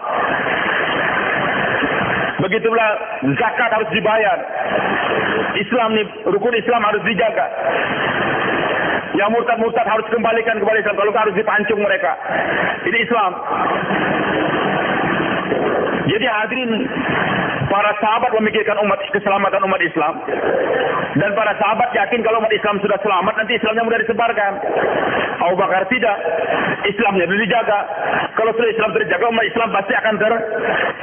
A: Begitulah zakat harus dibayar. Islam nih, rukun Islam harus dijaga. Yang murtad-murtad harus kembalikan kepada Islam. Kalau harus dipancung mereka. Ini Islam. Jadi hadirin, para sahabat memikirkan keselamatan umat Islam. Dan para sahabat yakin kalau umat Islam sudah selamat, nanti Islamnya mudah disebarkan. Abu Bakar tidak. Islamnya sudah dijaga. Kalau sudah Islam terjaga, umat Islam pasti akan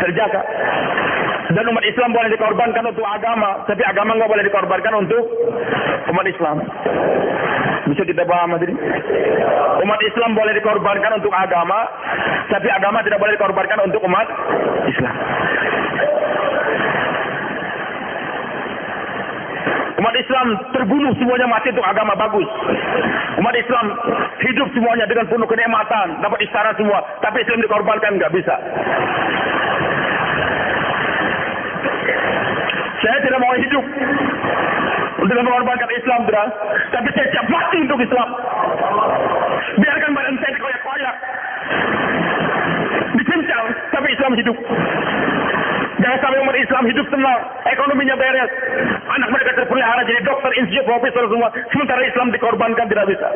A: terjaga. Dan umat Islam boleh dikorbankan untuk agama, tapi agama nggak boleh dikorbankan untuk umat Islam. Bisa kita paham hadirin? Umat Islam boleh dikorbankan untuk agama, tapi agama tidak boleh dikorbankan untuk umat Islam. Umat Islam terbunuh semuanya mati untuk agama, bagus. Umat Islam hidup semuanya dengan penuh kenikmatan, dapat istana semua, tapi Islam dikorbankan, nggak bisa. Saya tidak mau hidup untuk mengorbankan Islam, tapi saya siap mati untuk Islam. Biarkan badan saya dikoyak-koyak, dicincang, tapi Islam hidup. Jangan sampai umat Islam hidup tenang, ekonominya beres, anak mereka terpelihara jadi dokter, insinyur, profesor semua, sementara Islam dikorbankan, tidak bisa.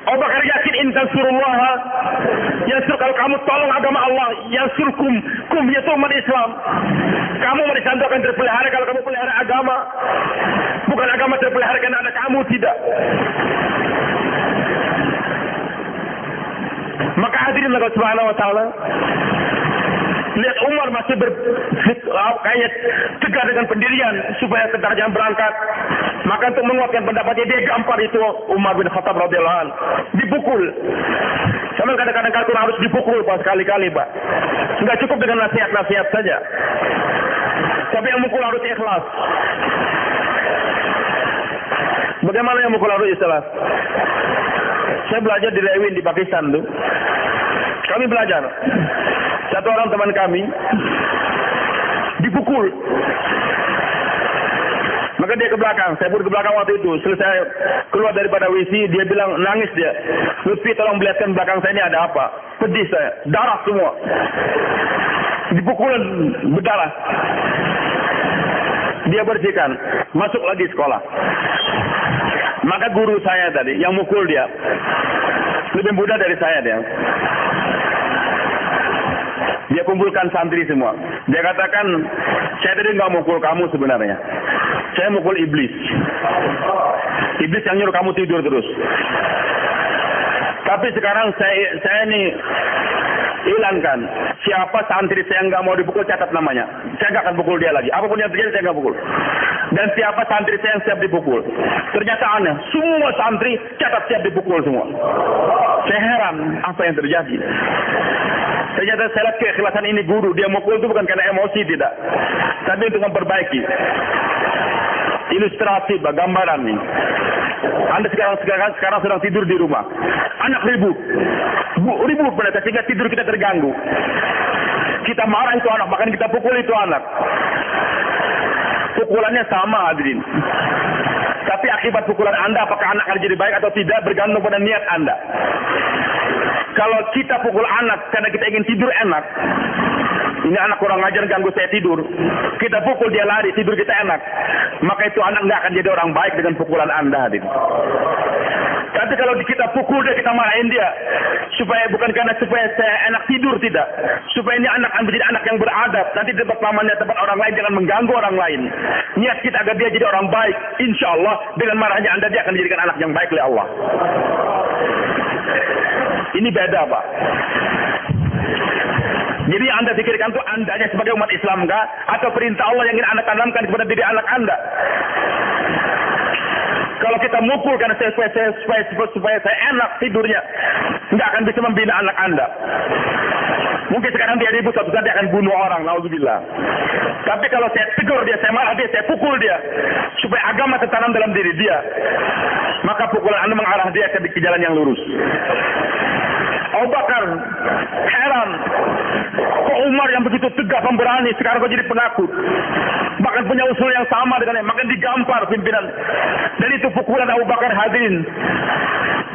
A: Abu Bakar yakin intan surullah, yansur, kalau kamu tolong agama Allah, yansurkum, yaitu umat Islam. Kamu umat Islam akan terpelihara kalau kamu pelihara agama. Bukan agama terpelihara karena ada kamu, tidak. Maka hadirin Allah Subhanahu wa taala, lihat Umar masih kayak tegar dengan pendirian supaya tentara jangan berangkat. Maka untuk menguatkan pendapatnya, dia gampar itu Umar bin Khattab radhiyallahu anhu, dipukul. Sama kadang-kadang kalau harus dipukul Pak, sekali-kali Pak. Enggak cukup dengan nasihat-nasihat saja. Tapi yang mukul harus ikhlas. Bagaimana yang mukul harus ikhlas? Saya belajar di Lewin di Pakistan tuh. Kami belajar. Satu orang teman kami dipukul. Maka dia ke belakang, saya pun ke belakang waktu itu. Selesai keluar daripada WC, dia bilang, nangis dia. Lutfi, tolong melihatkan belakang saya ini ada apa. Pedih saya, darah semua. Dipukul berdarah. Dia bersihkan, masuk lagi sekolah. Maka guru saya tadi, yang mukul dia, lebih muda dari saya dia. Dia kumpulkan santri semua. Dia katakan, saya tadi nggak mukul kamu sebenarnya. Saya mukul iblis. Iblis yang nyuruh kamu tidur terus. Tapi sekarang saya ini hilangkan. Siapa santri saya nggak mau dipukul, catat namanya. Saya nggak akan pukul dia lagi. Apapun yang terjadi saya nggak pukul. Dan siapa santri saya yang siap dipukul. Ternyata aneh. Semua santri catat siap dipukul semua. Saya heran apa yang terjadi. Ternyata saya lihat keikhlasan ini guru. Dia mukul itu bukan karena emosi, tidak. Tapi untuk memperbaiki. Ilustrasi, gambaran nih. Anda sekarang sedang tidur di rumah. Anak ribut mereka sehingga tidur kita terganggu. Kita marah itu anak, bahkan kita pukul itu anak. Pukulannya sama, hadirin. Tapi akibat pukulan Anda, apakah anak akan jadi baik atau tidak, bergantung pada niat Anda. Kalau kita pukul anak karena kita ingin tidur enak, ini anak kurang ajar ganggu saya tidur, kita pukul dia lari, tidur kita enak, maka itu anak nggak akan jadi orang baik dengan pukulan Anda, hadirin. Tapi kalau kita pukul dia, kita marahin dia, bukan karena supaya saya enak tidur, tidak. Supaya ini anak menjadi anak yang beradab. Nanti di tempat pamannya, tempat orang lain, jangan mengganggu orang lain. Niat kita agar dia jadi orang baik. Insya Allah dengan marahnya Anda, dia akan dijadikan anak yang baik oleh Allah. Ini beda, Pak. Jadi Anda pikirkan itu Andanya sebagai umat Islam kah? Atau perintah Allah yang ingin Anda tanamkan kepada diri anak Anda? Kalau kita mukul karena supaya saya enak tidurnya, nggak akan bisa membina anak Anda. Mungkin sekarang dia ribut, suatu saat dia akan bunuh orang, naudzubillah. Tapi kalau saya tegur dia, saya marah dia, saya pukul dia, supaya agama tertanam dalam diri dia, maka pukulan Anda mengarah dia ke jalan yang lurus. Abu Bakar heran, kok Umar yang begitu tegas pemberani sekarang kok jadi penakut, bahkan punya usul yang sama dengannya, makin digampar pimpinan. Dan itu pukulan Abu Bakar, hadirin,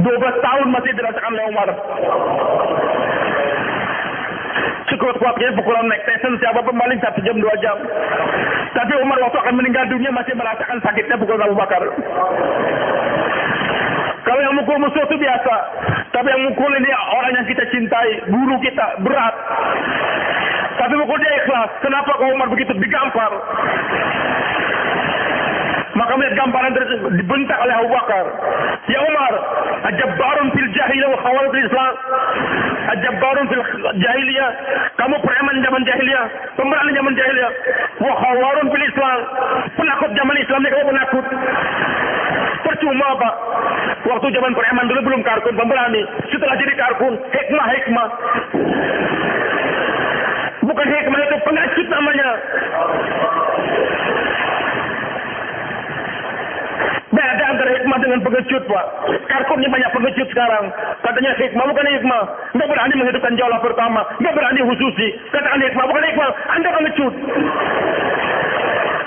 A: 12 tahun masih dirasakan oleh Umar. Sekuat-kuatnya pukulan Mike Tyson, siapa pemaling 1 jam 2 jam. Tapi Umar waktu akan meninggal dunia masih merasakan sakitnya pukulan Abu Bakar. Kalau yang mukul musuh itu biasa, tapi yang mukul ini orang yang kita cintai, guru kita, berat. Tapi mukul dia ikhlas. Kenapa kau Umar begitu digampar? Maka melihat gamparan tersebut dibentak oleh Abu Bakar. Ya Umar, ajabbarun fil jahiliyah wa khawal fil Islam. Ajabbarun fil jahiliyah. Kamu preman zaman jahiliyah, pemberani zaman jahiliyah. Wa khawarun fil Islam. Penakut zaman Islam, kamu penakut. Percuma, Pak. Waktu zaman preman dulu belum karkun, pemberani. Setelah jadi karkun, hikmah. Bukan hikmah, itu pengecut namanya. Beda antara hikmah dengan pengecut, Pak. Karkunnya banyak pengecut sekarang. Katanya hikmah, bukan hikmah. Nggak berani menghidupkan jaulah pertama. Nggak berani khususi. Katakan hikmah, bukan hikmah. Anda pengecut.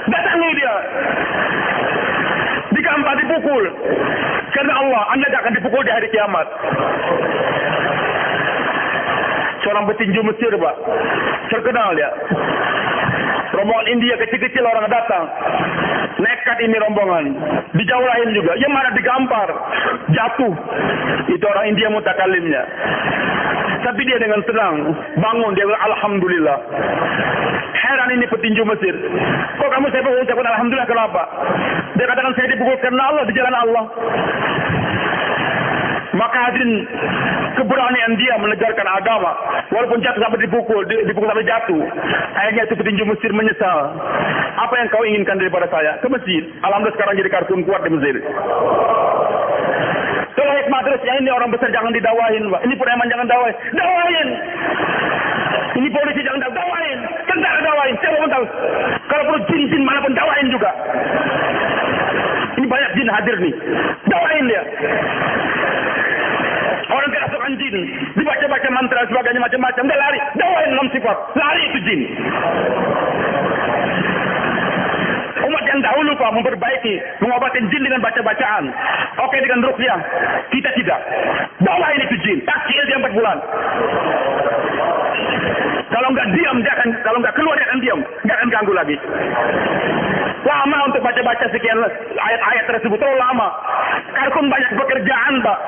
A: Datangi dia. Digampar, dipukul. Karena Allah, Anda tidak akan dipukul di hari kiamat. Seorang petinju Mesir, Pak. Terkenal dia. Rombongan India kecil-kecil orang datang. Nekat ini rombongan. Dijauhlain juga. Ya mana digampar. Jatuh. Itu orang India mutakalimnya. Tapi dia dengan tenang. Bangun. Dia bilang Alhamdulillah. Heran ini petinju Mesir. Kok kamu saya ucapkan Alhamdulillah, kenapa? Dia katakan saya dipukul karena Allah, di jalan Allah. Maka hadirin, keberanian dia menegarkan agama, walaupun jatuh sampai dipukul sampai jatuh. Akhirnya itu petinju Mesir menyesal. Apa yang kau inginkan daripada saya? Ke Mesir. Alhamdulillah sekarang jadi kartun kuat di Mesir. Kalau hikmah terus, yang ini orang besar jangan didawain, Pak. Ini preman jangan dawain. Dawain. Ini polisi jangan dawain. Tentara dawain. Siapa pun tahu. Kalau perlu jin manapun dawain juga. Ini banyak jin hadir nih. Dawain dia. Orang kerasukan jin, dibaca-baca mantra sebagainya macam-macam, dia lari, dawain 6 sifat, lari itu jin. Umat yang dahulu, Pak, memperbaiki, mengobati jin dengan baca-bacaan. Oke, dengan ruqyah, kita tidak. Dawain itu jin, takjil dia 4 bulan. Kalau nggak diam, kalau nggak keluar dia akan diam, nggak akan ganggu lagi. Lama untuk baca-baca sekian ayat-ayat tersebut, terlalu lama. Karkun banyak pekerjaan, Pak.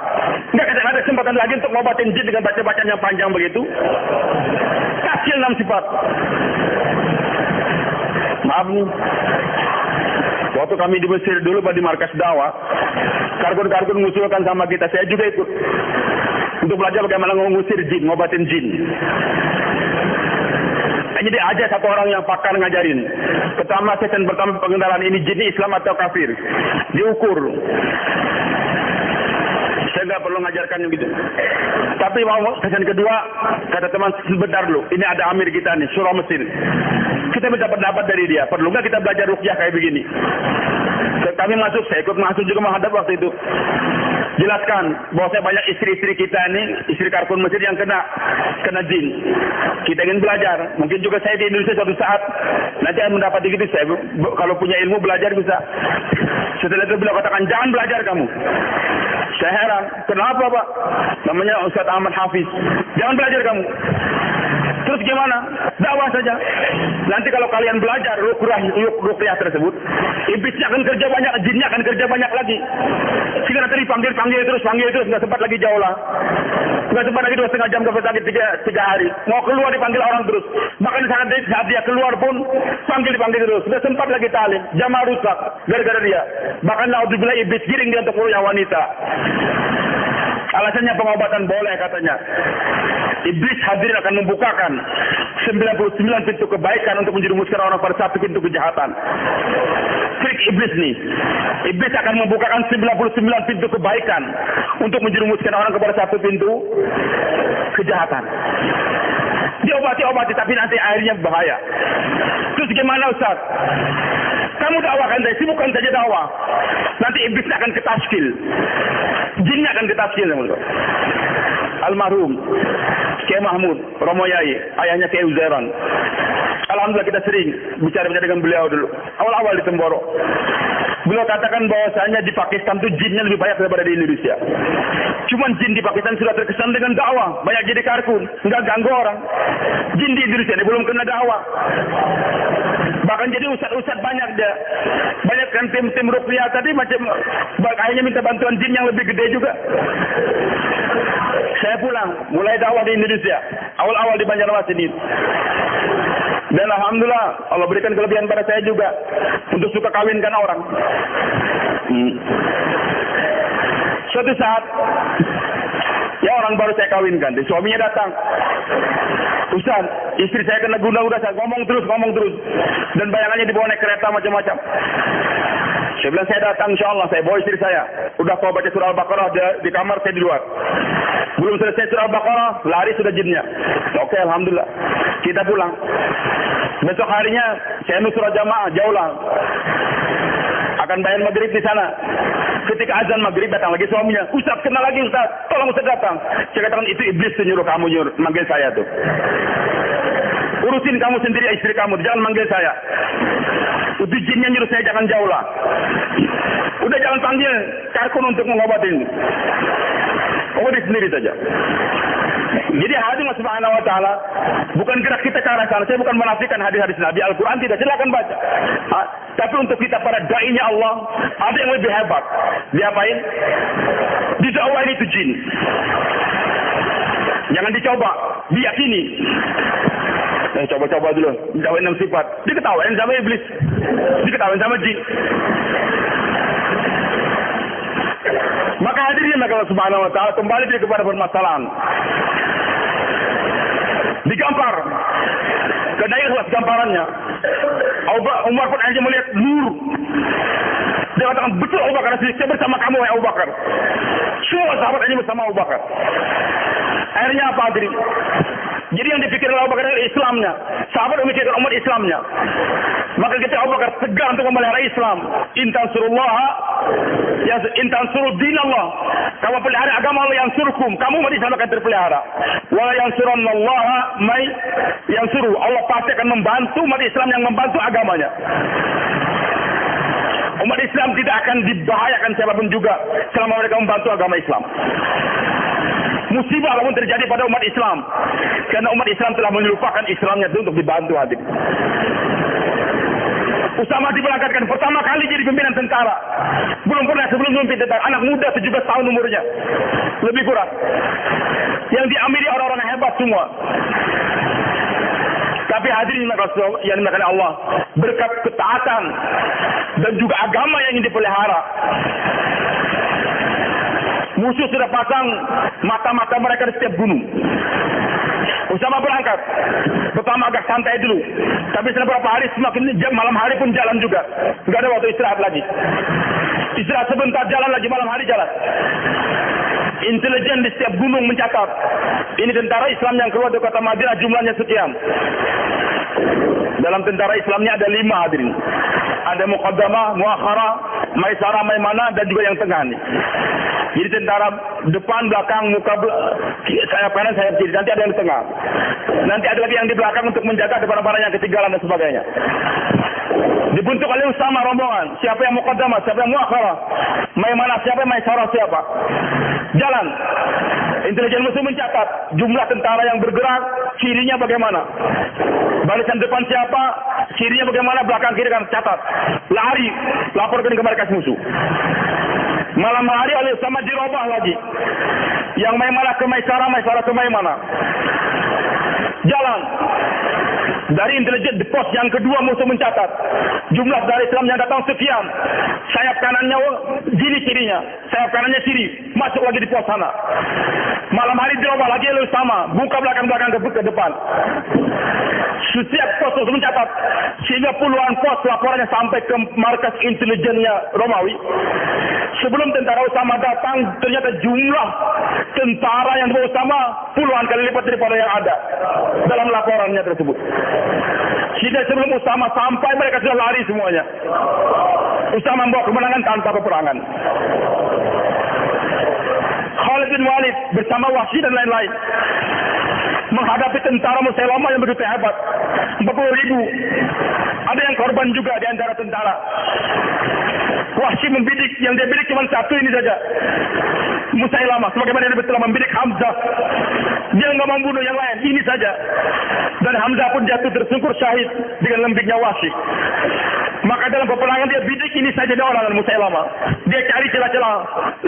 A: Nggak ada kesempatan lagi untuk ngobatin jin dengan baca-bacaan yang panjang begitu. Kasih 6 sifat. Maaf nih. Waktu kami di Mesir dulu di markas dakwah, karbon mengusulkan sama kita, saya juga ikut untuk belajar bagaimana mengusir jin, ngobatin jin. Jadi aja satu orang yang pakar ngajarin. Pertama, sesi pertama pengenalan ini jin Islam atau kafir, diukur. Saya nggak perlu ngajarkan gitu. Tapi mau sesi kedua, kata teman, sebentar dulu, ini ada amir kita nih, surah Mesir. Kita minta pendapat dari dia, perlu nggak kita belajar ruqyah kayak begini? Kami masuk, saya ikut masuk juga menghadap waktu itu. Jelaskan bahwa saya banyak istri-istri kita ini, istri karbon Mesir yang kena jin. Kita ingin belajar. Mungkin juga saya di Indonesia suatu saat nanti akan mendapat gitu. Saya kalau punya ilmu belajar bisa. Setelah itu beliau katakan, jangan belajar kamu. Saya heran, kenapa Pak? Namanya Ustaz Ahmad Hafiz. Jangan belajar kamu. Terus gimana? Dakwah saja. Nanti kalau kalian belajar ruqyah tersebut, iblisnya akan kerja banyak, jinnya akan kerja banyak lagi. Sehingga nanti panggil terus, nggak sempat lagi jauh lah. Nggak sempat lagi 2,5 jam sampai sakit 3 hari. Mau keluar dipanggil orang terus. Bahkan saat dia keluar pun dipanggil terus. Nggak sempat lagi talim. Jamaah rusak gara-gara dia. Bahkan naudzubillah iblis giring dia untuk ruqyah wanita. Alasannya pengobatan boleh katanya. Iblis hadirin akan membukakan 99 pintu kebaikan untuk menjerumuskan orang pada satu pintu kejahatan. Trik iblis nih. Iblis akan membukakan 99 pintu kebaikan untuk menjerumuskan orang kepada satu pintu kejahatan. Diobati, tapi nanti akhirnya bahaya. Terus gimana Ustaz? Kamu dakwakan saya, sibukkan saja dakwah. Nanti iblis akan ketaskil. Jinnya akan ketaskil. Almarhum Kiai Mahmud Romo Yai, ayahnya Kiai Uzairan. Alhamdulillah kita sering bicara dengan beliau dulu. Awal-awal di Temboro. Beliau katakan bahwasanya di Pakistan itu jinnya lebih banyak daripada di Indonesia. Cuman jin di Pakistan sudah terkesan dengan dakwah, banyak jadi karkun, nggak ganggu orang. Jin di Indonesia ini belum kena dakwah. Bahkan jadi ustad banyak dia. Banyak kan tim ruqyah tadi macam kayaknya minta bantuan jin yang lebih gede juga. Saya pulang, mulai dakwah di Indonesia. Awal-awal di Banjarmasin ini. Dan alhamdulillah Allah berikan kelebihan pada saya juga untuk suka kawinkan orang. Suatu saat ya orang baru saya kawinkan, suaminya datang. Ustaz, istri saya kena guna udah saya ngomong terus. Dan bayangannya dibawa naik kereta macam-macam. Saya bilang saya datang insyaallah, saya bawa istri saya. Udah kau baca surah Al-Baqarah di kamar, saya di luar. Belum selesai surah Al-Baqarah, lari sudah jinnya. Oke, alhamdulillah. Kita pulang. Besok harinya saya nusrah jamaah, jauh lah. Akan bayar maghrib di sana. Ketika azan maghrib datang lagi suaminya. Ustaz, kenal lagi Ustaz. Tolong Ustaz datang. Saya katakan itu iblis nyuruh kamu manggil saya tuh. Urusin kamu sendiri istri kamu, jangan manggil saya. Itu jinnya nyuruh saya jangan jauh lah. Udah jangan panggil karkun untuk mengobatin. Obati sendiri saja. Jadi hadis Subhanahu wa taala bukan gerak kita ke arah sana. Saya bukan menafikan hadis-hadis Nabi, Al-Qur'an tidak, silakan baca. Tapi untuk kita para dai-nya Allah, ada yang lebih hebat. Diapain? Didakwain itu jin. Jangan dicoba, diyakini. Coba-coba dulu, diketawain 6 sifat. Diketawain sama iblis. Diketawain sama jin. Maka hadirin Allah Subhanahu wa taala kembali dia kepada permasalahan. Digampar. Karena ikhlas gamparannya. Umar pun hanya melihat nur. Dia katakan, betul Abu Bakar, saya bersama kamu ya Abu Bakar. Semua sahabat hanya bersama Abu Bakar. Akhirnya apa hadirin? Jadi yang dipikirkan Abu Bakar adalah Islamnya. Sahabat memikirkan umat Islamnya. Maka kita Abu Bakar tegar untuk memelihara Islam. Intan suruh din Allah. Kamu pelihara agama Allah yang surkum. Kamu umat Islam akan terpelihara. Wa yansurannallaha may yansuru. Allah pasti akan membantu umat Islam yang membantu agamanya. Umat Islam tidak akan dibahayakan siapapun juga selama mereka membantu agama Islam. Musibah apapun terjadi pada umat Islam, karena umat Islam telah melupakan Islamnya itu untuk dibantu hadir. Usama diberangkatkan pertama kali jadi pimpinan tentara. Belum pernah sebelum memimpin tentara. Anak muda 17 tahun umurnya. Lebih kurang. Yang diamili orang-orang hebat semua. Tapi hadirin yang dimakan Allah, berkat ketaatan dan juga agama yang ingin dipelihara, musuh sudah pasang mata-mata mereka di setiap gunung. Usama berangkat. Pertama agak santai dulu. Tapi setelah beberapa hari semakin malam hari pun jalan juga. Enggak ada waktu istirahat lagi. Istirahat sebentar, jalan lagi, malam hari jalan. Intelijen di setiap gunung mencatat, ini tentara Islam yang keluar dari kota Madinah jumlahnya sekian. Dalam tentara Islamnya ada 5 hadirin. Ada Muqaddamah, Muakhara, Maisarah, Maimanah, dan juga yang tengah nih. Jadi tentara depan, belakang, muka, sayap kanan, sayap kiri. Nanti ada yang di tengah. Nanti ada lagi yang di belakang untuk menjaga barang-barang yang ketinggalan dan sebagainya. Dibentuk oleh Usama rombongan. Siapa yang Muqaddamah, siapa yang Muakhara, Maimanah, siapa yang Maisarah, siapa. Jalan. Intelijen musuh mencatat jumlah tentara yang bergerak, kirinya bagaimana. Barisan depan siapa, kirinya bagaimana, belakang kiri kan catat. Lari, laporkan ke markas musuh. Malam hari oleh Usama dirubah lagi. Yang Maimanah ke Maisarah, Maisarah ke Maimanah. Jalan. Dari intelijen di pos yang kedua musuh mencatat jumlah dari Islam yang datang sekian. Sayap kanannya gini, kirinya. Sayap kanannya kiri. Masuk lagi di pos sana. Malam hari dirubah lagi oleh Usama. Buka belakang-belakang ke depan. Setiap pos musuh mencatat. Sehingga puluhan pos laporannya sampai ke markas intelijennya Romawi. Sebelum tentara Usama datang, ternyata jumlah tentara yang dibawa Usama puluhan kali lipat daripada yang ada dalam laporannya tersebut. Sehingga sebelum Usama sampai, mereka sudah lari semuanya. Usama membawa kemenangan tanpa peperangan. Khalid bin Walid bersama Wahsy dan lain-lain menghadapi tentara Musailamah yang begitu hebat. 40.000. Ada yang korban juga di antara tentara. Wahsy membidik, yang dia bidik cuma satu ini saja. Musailamah, sebagaimana dia telah membidik Hamzah. Dia nggak membunuh yang lain, ini saja. Dan Hamzah pun jatuh tersungkur syahid dengan lembiknya Wahsy. Maka dalam peperangan dia bidik ini saja dia orang Musailamah. Dia cari celah-celah,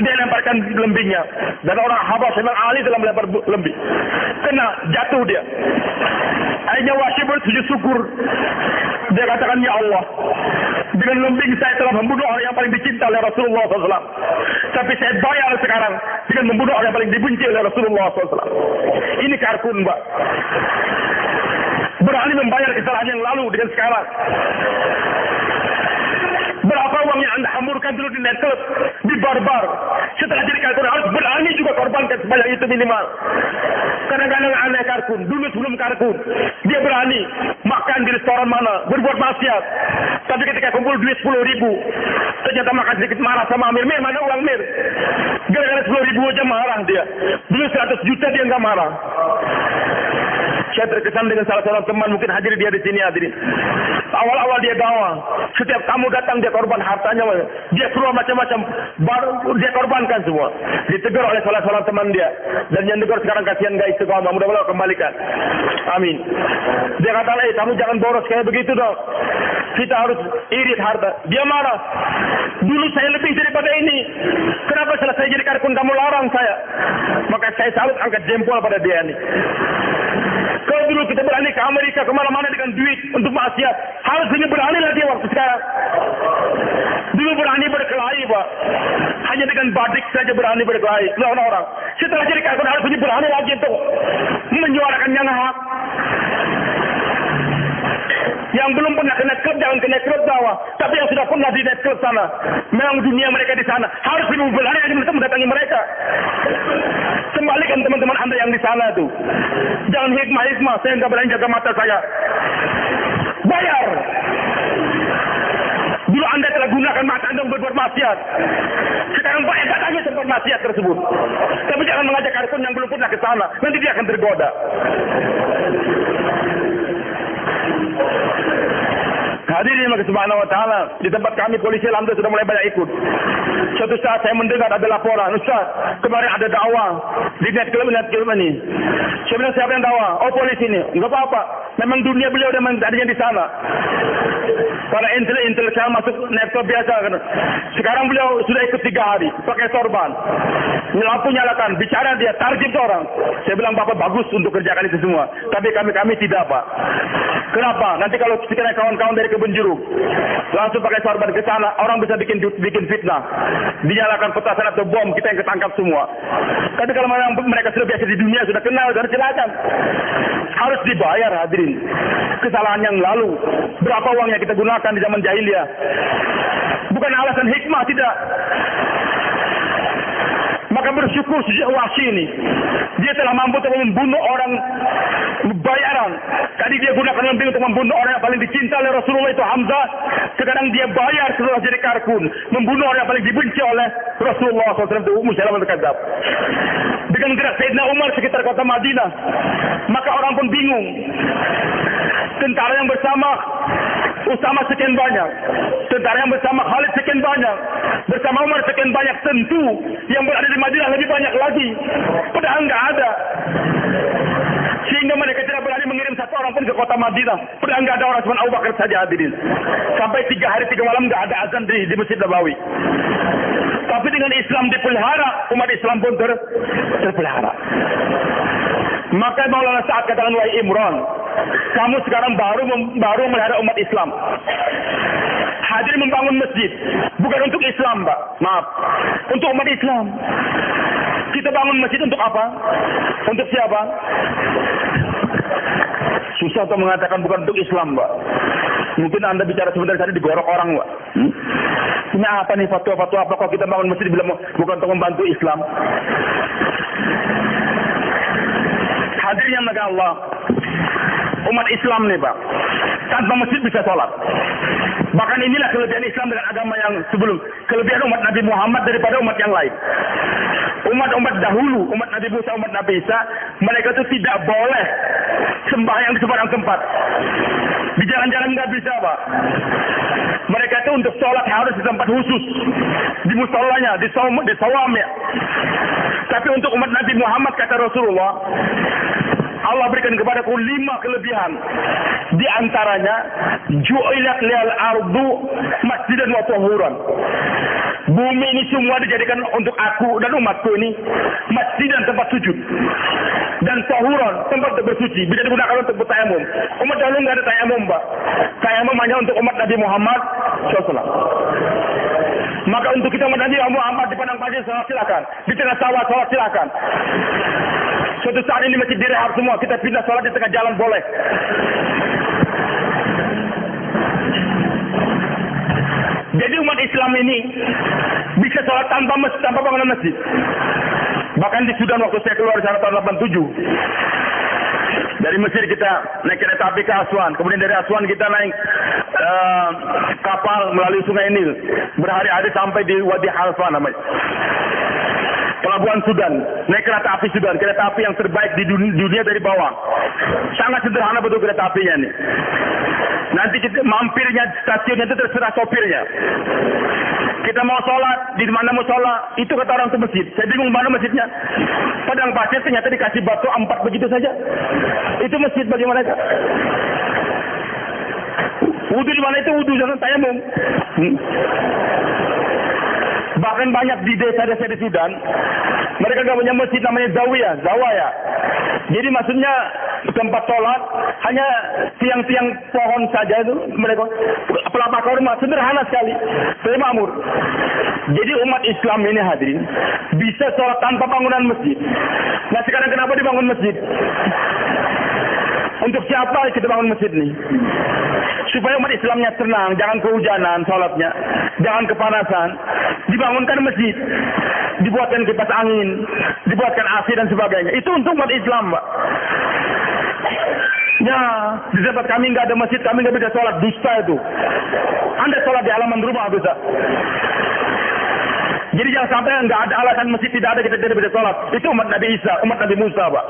A: dia lemparkan lembiknya. Dan orang Habasyah memang ahli dalam melempar lembik. Kena, jatuh dia. Akhirnya Wahsy bersujud syukur. Dia katakan, ya Allah, dengan lembing saya telah membunuh orang yang paling dicinta oleh Rasulullah SAW. Tapi saya bayar sekarang dengan membunuh orang yang paling dibenci oleh Rasulullah SAW. Ini karkun, Mbak. Berani membayar kesalahan yang lalu dengan sekarang. Berapa uang yang Anda hamburkan dulu di nightclub, di bar-bar. Setelah jadi karkun harus berani juga korbankan sebanyak itu minimal. Kadang-kadang aneh karkun, dulu sebelum karkun, dia berani makan di restoran mana, berbuat maksiat. Tapi ketika kumpul duit 10.000, ternyata makan sedikit marah sama Amir. Mir, mana uang Mir? Gara-gara 10.000 aja marah dia. Dulu 100 juta dia nggak marah. Saya terkesan dengan salah seorang teman, mungkin hadir dia di sini hadirin. Awal-awal dia dakwah, setiap tamu datang dia korban hartanya, dia keluar macam-macam, baru dia korbankan semua. Ditegur oleh salah seorang teman dia, dan yang tegur sekarang kasihan gak istiqamah, mudah-mudahan kembalikan. Amin. Dia kata, kamu jangan boros kayak begitu dong. Kita harus irit harta. Dia marah. Dulu saya lebih daripada ini. Kenapa setelah saya jadi karkun kamu larang saya? Maka saya salut angkat jempol pada dia ini. Kalau dulu kita berani ke Amerika kemana-mana dengan duit untuk maksiat, harusnya beranilah dia waktu sekarang. Dulu berani berkelahi, Pak. Hanya dengan badik saja berani berkelahi lawan orang. Setelah jadi karkun harusnya berani lagi untuk menyuarakan yang hak. Yang belum pernah ke nightclub jangan ke nightclub dakwah, tapi yang sudah pernah di nightclub sana, memang dunia mereka di sana, harus lebih berani lagi untuk mendatangi mereka. Kembalikan teman-teman Anda yang di sana tuh. Jangan hikmah-hikmah, saya nggak berani jaga mata saya. Bayar. Dulu Anda telah gunakan mata Anda untuk berbuat maksiat. Sekarang bayar datangnya tempat maksiat tersebut. Tapi jangan mengajak karkun yang belum pernah ke sana, nanti dia akan tergoda. Hadirin yang subhanahu wa ta'ala, di tempat kami polisi alhamdulillah sudah mulai banyak ikut. Suatu saat saya mendengar ada laporan, Ustaz, kemarin ada dakwah di net klub ini. Saya bilang, siapa yang dakwah? Oh, polisi ini. Enggak apa-apa. Memang dunia beliau memang tadinya di sana. Para intel saya masuk laptop biasa kan. Sekarang beliau sudah ikut 3 hari pakai sorban. Lampu nyalakan, bicara dia target orang. Saya bilang, Bapak bagus untuk kerjakan itu semua. Tapi kami tidak, Pak. Kenapa? Nanti kalau sekiranya kawan-kawan dari kebun jeruk langsung pakai sorban ke sana, orang bisa bikin fitnah. Dinyalakan petasan atau bom, kita yang ketangkap semua. Tapi kalau mereka sudah biasa di dunia, sudah kenal, sudah silakan. Harus dibayar, hadirin. Kesalahan yang lalu. Berapa uang yang kita gunakan di zaman jahiliyah? Bukan alasan hikmah, tidak. Maka bersyukur sejak Wahsy ini, dia telah mampu untuk membunuh orang bayaran. Tadi dia gunakan lembing untuk membunuh orang yang paling dicinta oleh Rasulullah, itu Hamzah. Sekarang dia bayar setelah jadi karkun, membunuh orang yang paling dibenci oleh Rasulullah SAW, itu Musailamah al-Kadzdzab. Dengan gerak Sayyidina Umar sekitar kota Madinah, maka orang pun bingung. Tentara yang bersama Usama sekian banyak, tentara yang bersama Khalid sekian banyak, bersama Umar sekian banyak, tentu yang berada di Madinah lebih banyak lagi. Padahal enggak ada. Sehingga mereka tidak berani mengirim satu orang pun ke kota Madinah. Padahal enggak ada orang, cuma Abu Bakar saja, hadirin. Sampai 3 hari 3 malam enggak ada azan di Masjid Nabawi. Tapi dengan Islam dipelihara, umat Islam pun terpelihara. Maka Maulana Sa'ad katakan, wahai Imran, kamu sekarang baru melihara umat Islam. Hadir membangun masjid, bukan untuk Islam, Pak. Maaf, untuk umat Islam. Kita bangun masjid untuk apa? Untuk siapa? Susah untuk mengatakan bukan untuk Islam, Pak. Mungkin Anda bicara sebentar tadi digorok orang, Pak. Ini apa nih fatwa-fatwa apa kok kita bangun masjid bilang bukan untuk membantu Islam? Hadirin yang dirahmati Allah, umat Islam nih, Pak, tanpa masjid bisa sholat. Bahkan inilah kelebihan Islam dengan agama yang sebelum. Kelebihan umat Nabi Muhammad daripada umat yang lain. Umat-umat dahulu, umat Nabi Musa, umat Nabi Isa, mereka itu tidak boleh sembahyang di sembarang tempat. Di jalan-jalan nggak bisa, Pak. Mereka itu untuk sholat harus di tempat khusus, di musholanya, di sawamnya. Tapi untuk umat Nabi Muhammad, kata Rasulullah, Allah berikan kepadaku 5 kelebihan. Di antaranya, ju'ilat liyal ardu masjidan wa tahuran. Bumi ini semua dijadikan untuk aku dan umatku ini masjid dan tempat sujud. Dan tahuran, tempat untuk bersuci. Bisa digunakan untuk bertayamum. Umat dahulu nggak ada tayamum, Pak. Tayamum hanya untuk umat Nabi Muhammad SAW. Maka untuk kita umat Nabi Muhammad di padang pasir sholat silakan. Di tengah sawah sholat silakan. Suatu saat ini masjid direhab semua, kita pindah sholat di tengah jalan boleh. Jadi umat Islam ini bisa sholat tanpa bangunan masjid. Bahkan di Sudan waktu saya keluar di sana tahun 87, dari Mesir kita naik kereta api ke Aswan, kemudian dari Aswan kita naik kapal melalui Sungai Nil, berhari-hari sampai di Wadi Halfa namanya. Pelabuhan Sudan, naik kereta api Sudan, kereta api yang terbaik di dunia dari bawah. Sangat sederhana betul kereta apinya nih. Nanti kita mampirnya stasiunnya itu terserah sopirnya. Kita mau sholat, di mana mau sholat, itu kata orang ke masjid. Saya bingung mana masjidnya. Padang pasir ternyata dikasih batu 4 begitu saja. Itu masjid bagi mereka. Wudu di mana itu wudu, jangan tayamum. Bahkan banyak di desa-desa di Sudan, mereka nggak punya masjid namanya zawaya. Jadi maksudnya tempat sholat hanya tiang-tiang pohon saja itu, mereka pelapa kurma, sederhana sekali, saya makmur. Jadi umat Islam ini hadirin bisa sholat tanpa bangunan masjid. Nah sekarang kenapa dibangun masjid? Untuk siapa kita bangun masjid ini? Supaya umat Islamnya tenang, jangan kehujanan sholatnya, jangan kepanasan. Dibangunkan masjid, dibuatkan kipas angin, dibuatkan AC dan sebagainya. Itu untuk umat Islam, Pak. Ya, di tempat kami nggak ada masjid, kami nggak bisa sholat, dusta itu. Anda sholat di halaman rumah bisa. Jadi jangan sampai nggak ada alasan masjid tidak ada kita tidak bisa sholat. Itu umat Nabi Isa, umat Nabi Musa, Pak.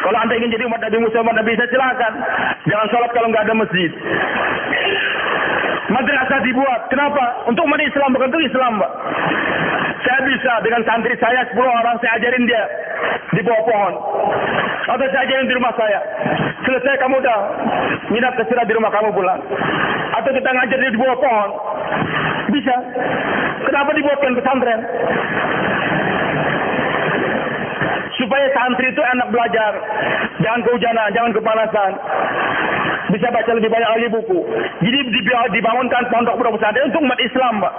A: Kalau Anda ingin jadi umat Nabi Musa, umat Nabi Isa, silakan. Jangan sholat kalau nggak ada masjid. Madrasah dibuat. Kenapa? Untuk umat Islam, bukan untuk Islam, Pak. Saya bisa dengan santri saya 10 orang, saya ajarin dia di bawah pohon. Atau saya ajarin di rumah saya. Selesai kamu udah nginap terserah di rumah kamu pulang. Atau kita ngajar dia di bawah pohon. Bisa. Kenapa dibuatkan pesantren? Supaya santri itu enak belajar. Jangan kehujanan, jangan kepanasan. Bisa baca lebih banyak lagi buku. Jadi dibangunkan pondok pesantren untuk umat Islam, Pak.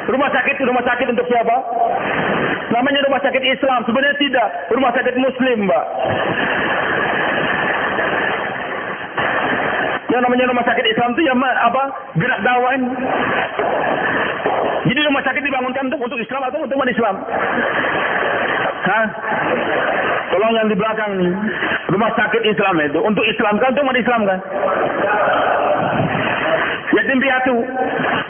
A: Rumah sakit untuk siapa? Namanya rumah sakit Islam. Sebenarnya tidak. Rumah sakit Muslim, Pak. Yang namanya rumah sakit Islam itu yang apa? Gerak dakwah. Jadi rumah sakit dibangunkan untuk Islam atau untuk umat Islam? Hah? Tolong yang di belakang nih. Rumah sakit Islam itu untuk Islam kan, untuk umat Islam kan? Yatim piatu.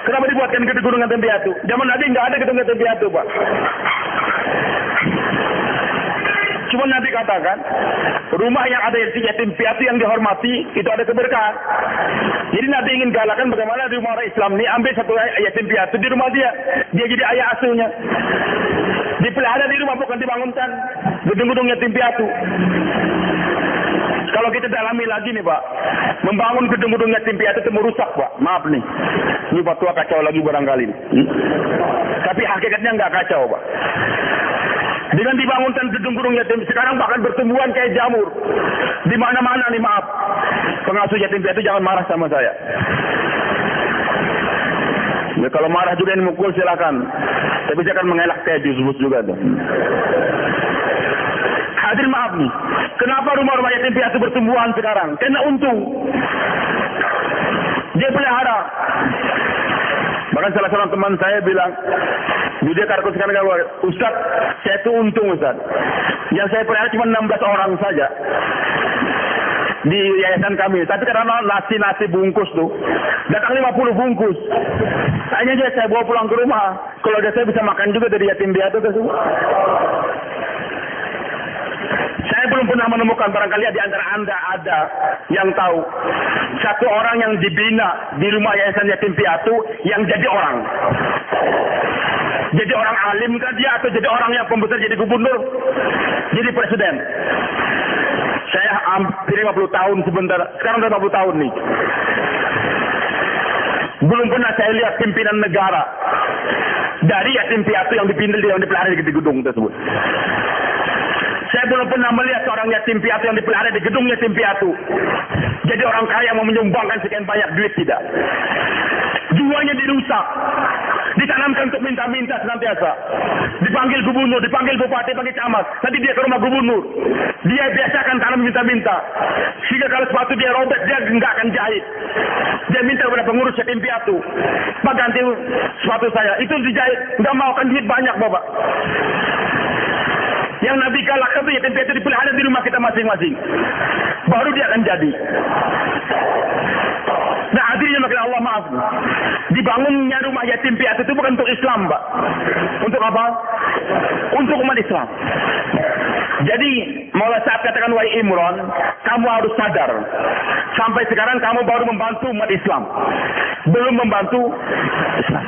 A: Kenapa dibuatkan gedung yatim piatu? Zaman Nabi nggak ada gedung yatim piatu, Pak. Cuma Nabi katakan, rumah yang ada yatim piatu yang dihormati, itu ada keberkahan. Jadi Nabi ingin galakkan bagaimana di rumah orang Islam ini, ambil satu yatim piatu di rumah dia. Dia jadi ayah asuhnya. Dipelihara di rumah, bukan dibangunkan gedung-gedung yatim piatu. Kalau kita dalami lagi nih, Pak, membangun gedung-gedung yatim piatu itu merusak, Pak. Maaf nih. Ini fatwa kacau lagi barangkali. Tapi hakikatnya nggak kacau, Pak. Dengan dibangunkan gedung-gedung yatim, sekarang bahkan bertumbuhan kayak jamur. Di mana-mana nih, maaf. Pengasuh yatim piatu jangan marah sama saya. Ya, kalau marah juga ini mukul silakan. Tapi saya akan mengelak kayak jus juga tuh. Hadirin maaf nih. Kenapa rumah-rumah yatim piatu bertumbuhan sekarang? Karena untung. Dia pelihara. Bahkan salah seorang teman saya bilang, dia kartu sekarang, Ustaz, saya itu untung, Ustaz. Yang saya pelihara cuma 16 orang saja di yayasan kami. Tapi karena nasi bungkus tuh, datang 50 bungkus. Akhirnya saya bawa pulang ke rumah. Kalau saya bisa makan juga dari yatim piatu tersebut. Saya belum pernah menemukan, barangkali di antara Anda ada yang tahu, satu orang yang dibina di rumah yayasan yatim piatu yang jadi orang. Jadi orang alim kan dia, atau jadi orang yang pembesar, jadi gubernur, jadi presiden. Saya hampir 50 tahun sebentar, sekarang udah 50 tahun nih. Belum pernah saya lihat pimpinan negara dari yatim piatu yang dipelihara di gedung tersebut. Saya belum pernah melihat seorang yatim piatu yang dipelihara di gedung yatim piatu jadi orang kaya yang mau menyumbangkan sekian banyak duit, tidak. Jiwanya dirusak, ditanamkan untuk minta-minta senantiasa. Dipanggil gubernur, dipanggil bupati, dipanggil camat. Nanti dia ke rumah gubernur, dia biasakan tanam minta-minta. Sehingga kalau sepatu dia robek, dia nggak akan jahit. Dia minta kepada pengurus yatim piatu, Pak, ganti sepatu saya. Itu dijahit, nggak mau, kan duit banyak, Bapak. Yang Nabi galakkan itu yatim piatu dipelihara di rumah kita masing-masing. Baru dia akan jadi. Nah, hadirnya makin Allah, maaf. Dibangunnya rumah yatim piatu itu bukan untuk Islam, Pak. Untuk apa? Untuk umat Islam. Jadi, mulai saat katakan wahai Imran, kamu harus sadar. Sampai sekarang kamu baru membantu umat Islam. Belum membantu Islam.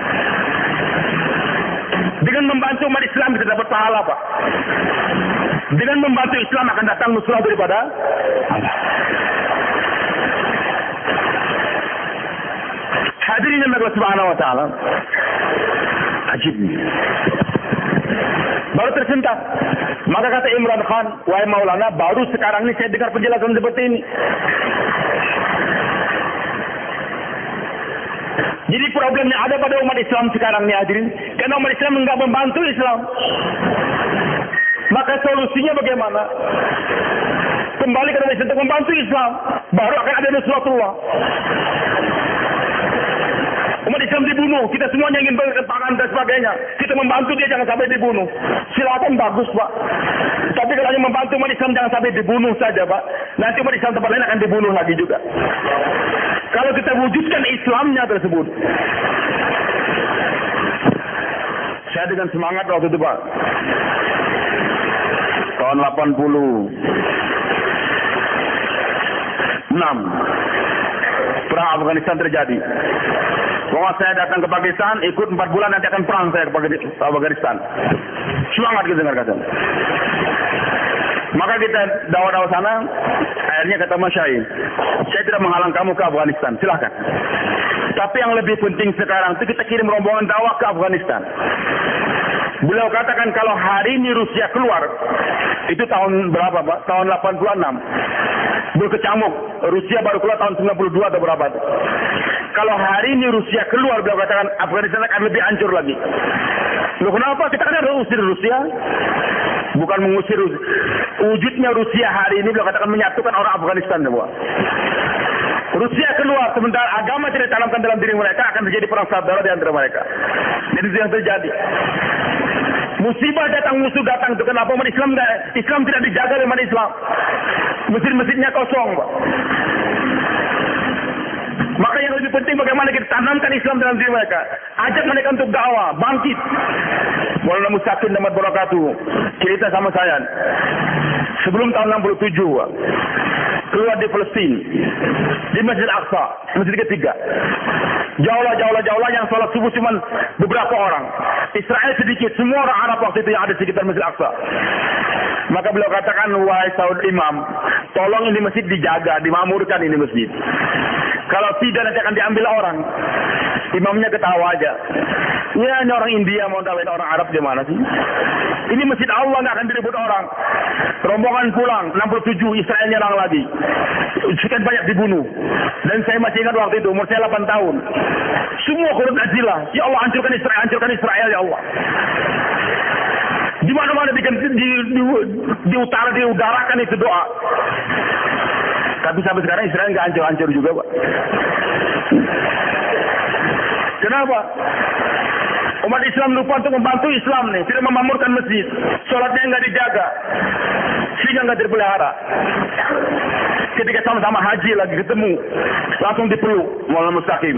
A: Dengan membantu umat Islam kita dapat pahala, Pak. Dengan membantu Islam akan datang nusrah daripada Allah. Hadirin yang Allah Subhanahu wa taala. Ajib. Baru tersentak. Maka kata Imran Khan, wahai Maulana, baru sekarang ini saya dengar penjelasan seperti ini. Jadi problemnya ada pada umat Islam sekarang nih, hadirin. Karena umat Islam enggak membantu Islam. Maka solusinya bagaimana? Kembali ke umat Islam untuk membantu Islam. Baru akan ada Nusratullah. Umat Islam dibunuh, kita semuanya ingin berpangan dan sebagainya. Kita membantu dia jangan sampai dibunuh. Silakan, bagus, Pak. Tapi kalau hanya membantu umat Islam jangan sampai dibunuh saja, Pak. Nanti umat Islam tempat lain akan dibunuh lagi juga. Kalau kita wujudkan Islamnya tersebut. Saya dengan semangat waktu itu, Pak. Tahun 86. perang Afghanistan terjadi. Pokoknya saya datang ke Pakistan, ikut 4 bulan nanti akan perang saya ke Afghanistan. Semangat gitu dengar kata. Maka kita dakwah sana, akhirnya kata Mas Syahid, saya tidak menghalang kamu ke Afghanistan, silakan. Tapi yang lebih penting sekarang itu kita kirim rombongan dakwah ke Afghanistan. Beliau katakan kalau hari ini Rusia keluar, itu tahun berapa Pak? Tahun 86. Berkecamuk, Rusia baru keluar tahun 92 atau berapa itu. Kalau hari ini Rusia keluar, beliau katakan Afghanistan akan lebih hancur lagi. Loh kenapa? Kita kan harus usir Rusia. Bukan mengusir Rusia. Wujudnya Rusia hari ini beliau katakan menyatukan orang Afghanistan semua. Rusia keluar, sementara agama tidak ditanamkan dalam diri mereka, akan terjadi perang saudara di antara mereka. Jadi itu yang terjadi. Musibah datang, musuh datang. Itu kenapa umat Islam tidak dijaga oleh umat Islam? Masjid-masjidnya kosong, Pak. Maka yang lebih penting bagaimana kita tanamkan Islam dalam diri mereka. Ajak mereka untuk dakwah, bangkit. Maulana Mustaqim Damat Barakatuh cerita sama saya. Sebelum tahun 67, keluar di Palestina, di Masjid Al-Aqsa, masjid ketiga. Jauh-lah yang sholat subuh cuma beberapa orang. Israel sedikit, semua orang Arab waktu itu yang ada di sekitar Masjid Al-Aqsa. Maka beliau katakan, wahai saudara imam, tolong ini masjid dijaga, dimakmurkan ini masjid. Kalau tidak nanti akan diambil orang. Imamnya ketawa aja. Ya ini orang India mau dakwin orang Arab gimana sih? Ini masjid Allah nggak akan direbut orang. Rombongan pulang 67 Israel nyerang lagi. Sekian banyak dibunuh. Dan saya masih ingat waktu itu umur saya 8 tahun. Semua kurut nazilah. Ya Allah hancurkan Israel ya Allah. Di mana-mana di utara diudarakan itu doa. Tapi sampai sekarang Israel nggak hancur-hancur juga, Pak. Kenapa? Umat Islam lupa untuk membantu Islam nih, tidak memakmurkan masjid, sholatnya nggak dijaga, sehingga nggak terpelihara. Ketika sama-sama haji lagi ketemu, langsung dipeluk Maulana Mustaqim.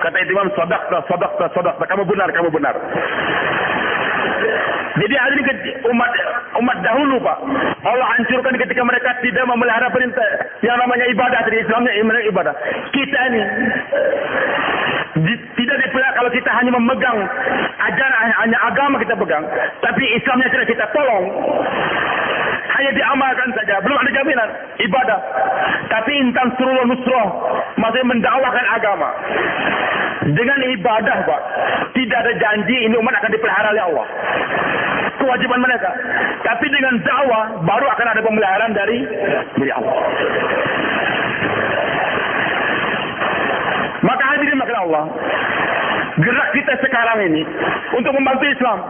A: Kata imam, sodakta, kamu benar. Jadi hari ini umat dahulu Pak, Allah hancurkan ketika mereka tidak memelihara perintah yang namanya ibadah. Jadi Islamnya ibadah. Kita ini tidak dipelihara kalau kita hanya memegang ajaran, hanya agama kita pegang, tapi Islamnya tidak kita tolong. Hanya diamalkan saja, belum ada jaminan ibadah. Tapi intan surul nusroh, maksudnya mendakwahkan agama dengan ibadah Pak. Tidak ada janji ini umat akan dipelihara oleh Allah. Kewajiban mereka. Tapi dengan dakwah baru akan ada pemeliharaan dari Allah. Maka hadirin makan Allah, gerak kita sekarang ini untuk membantu Islam.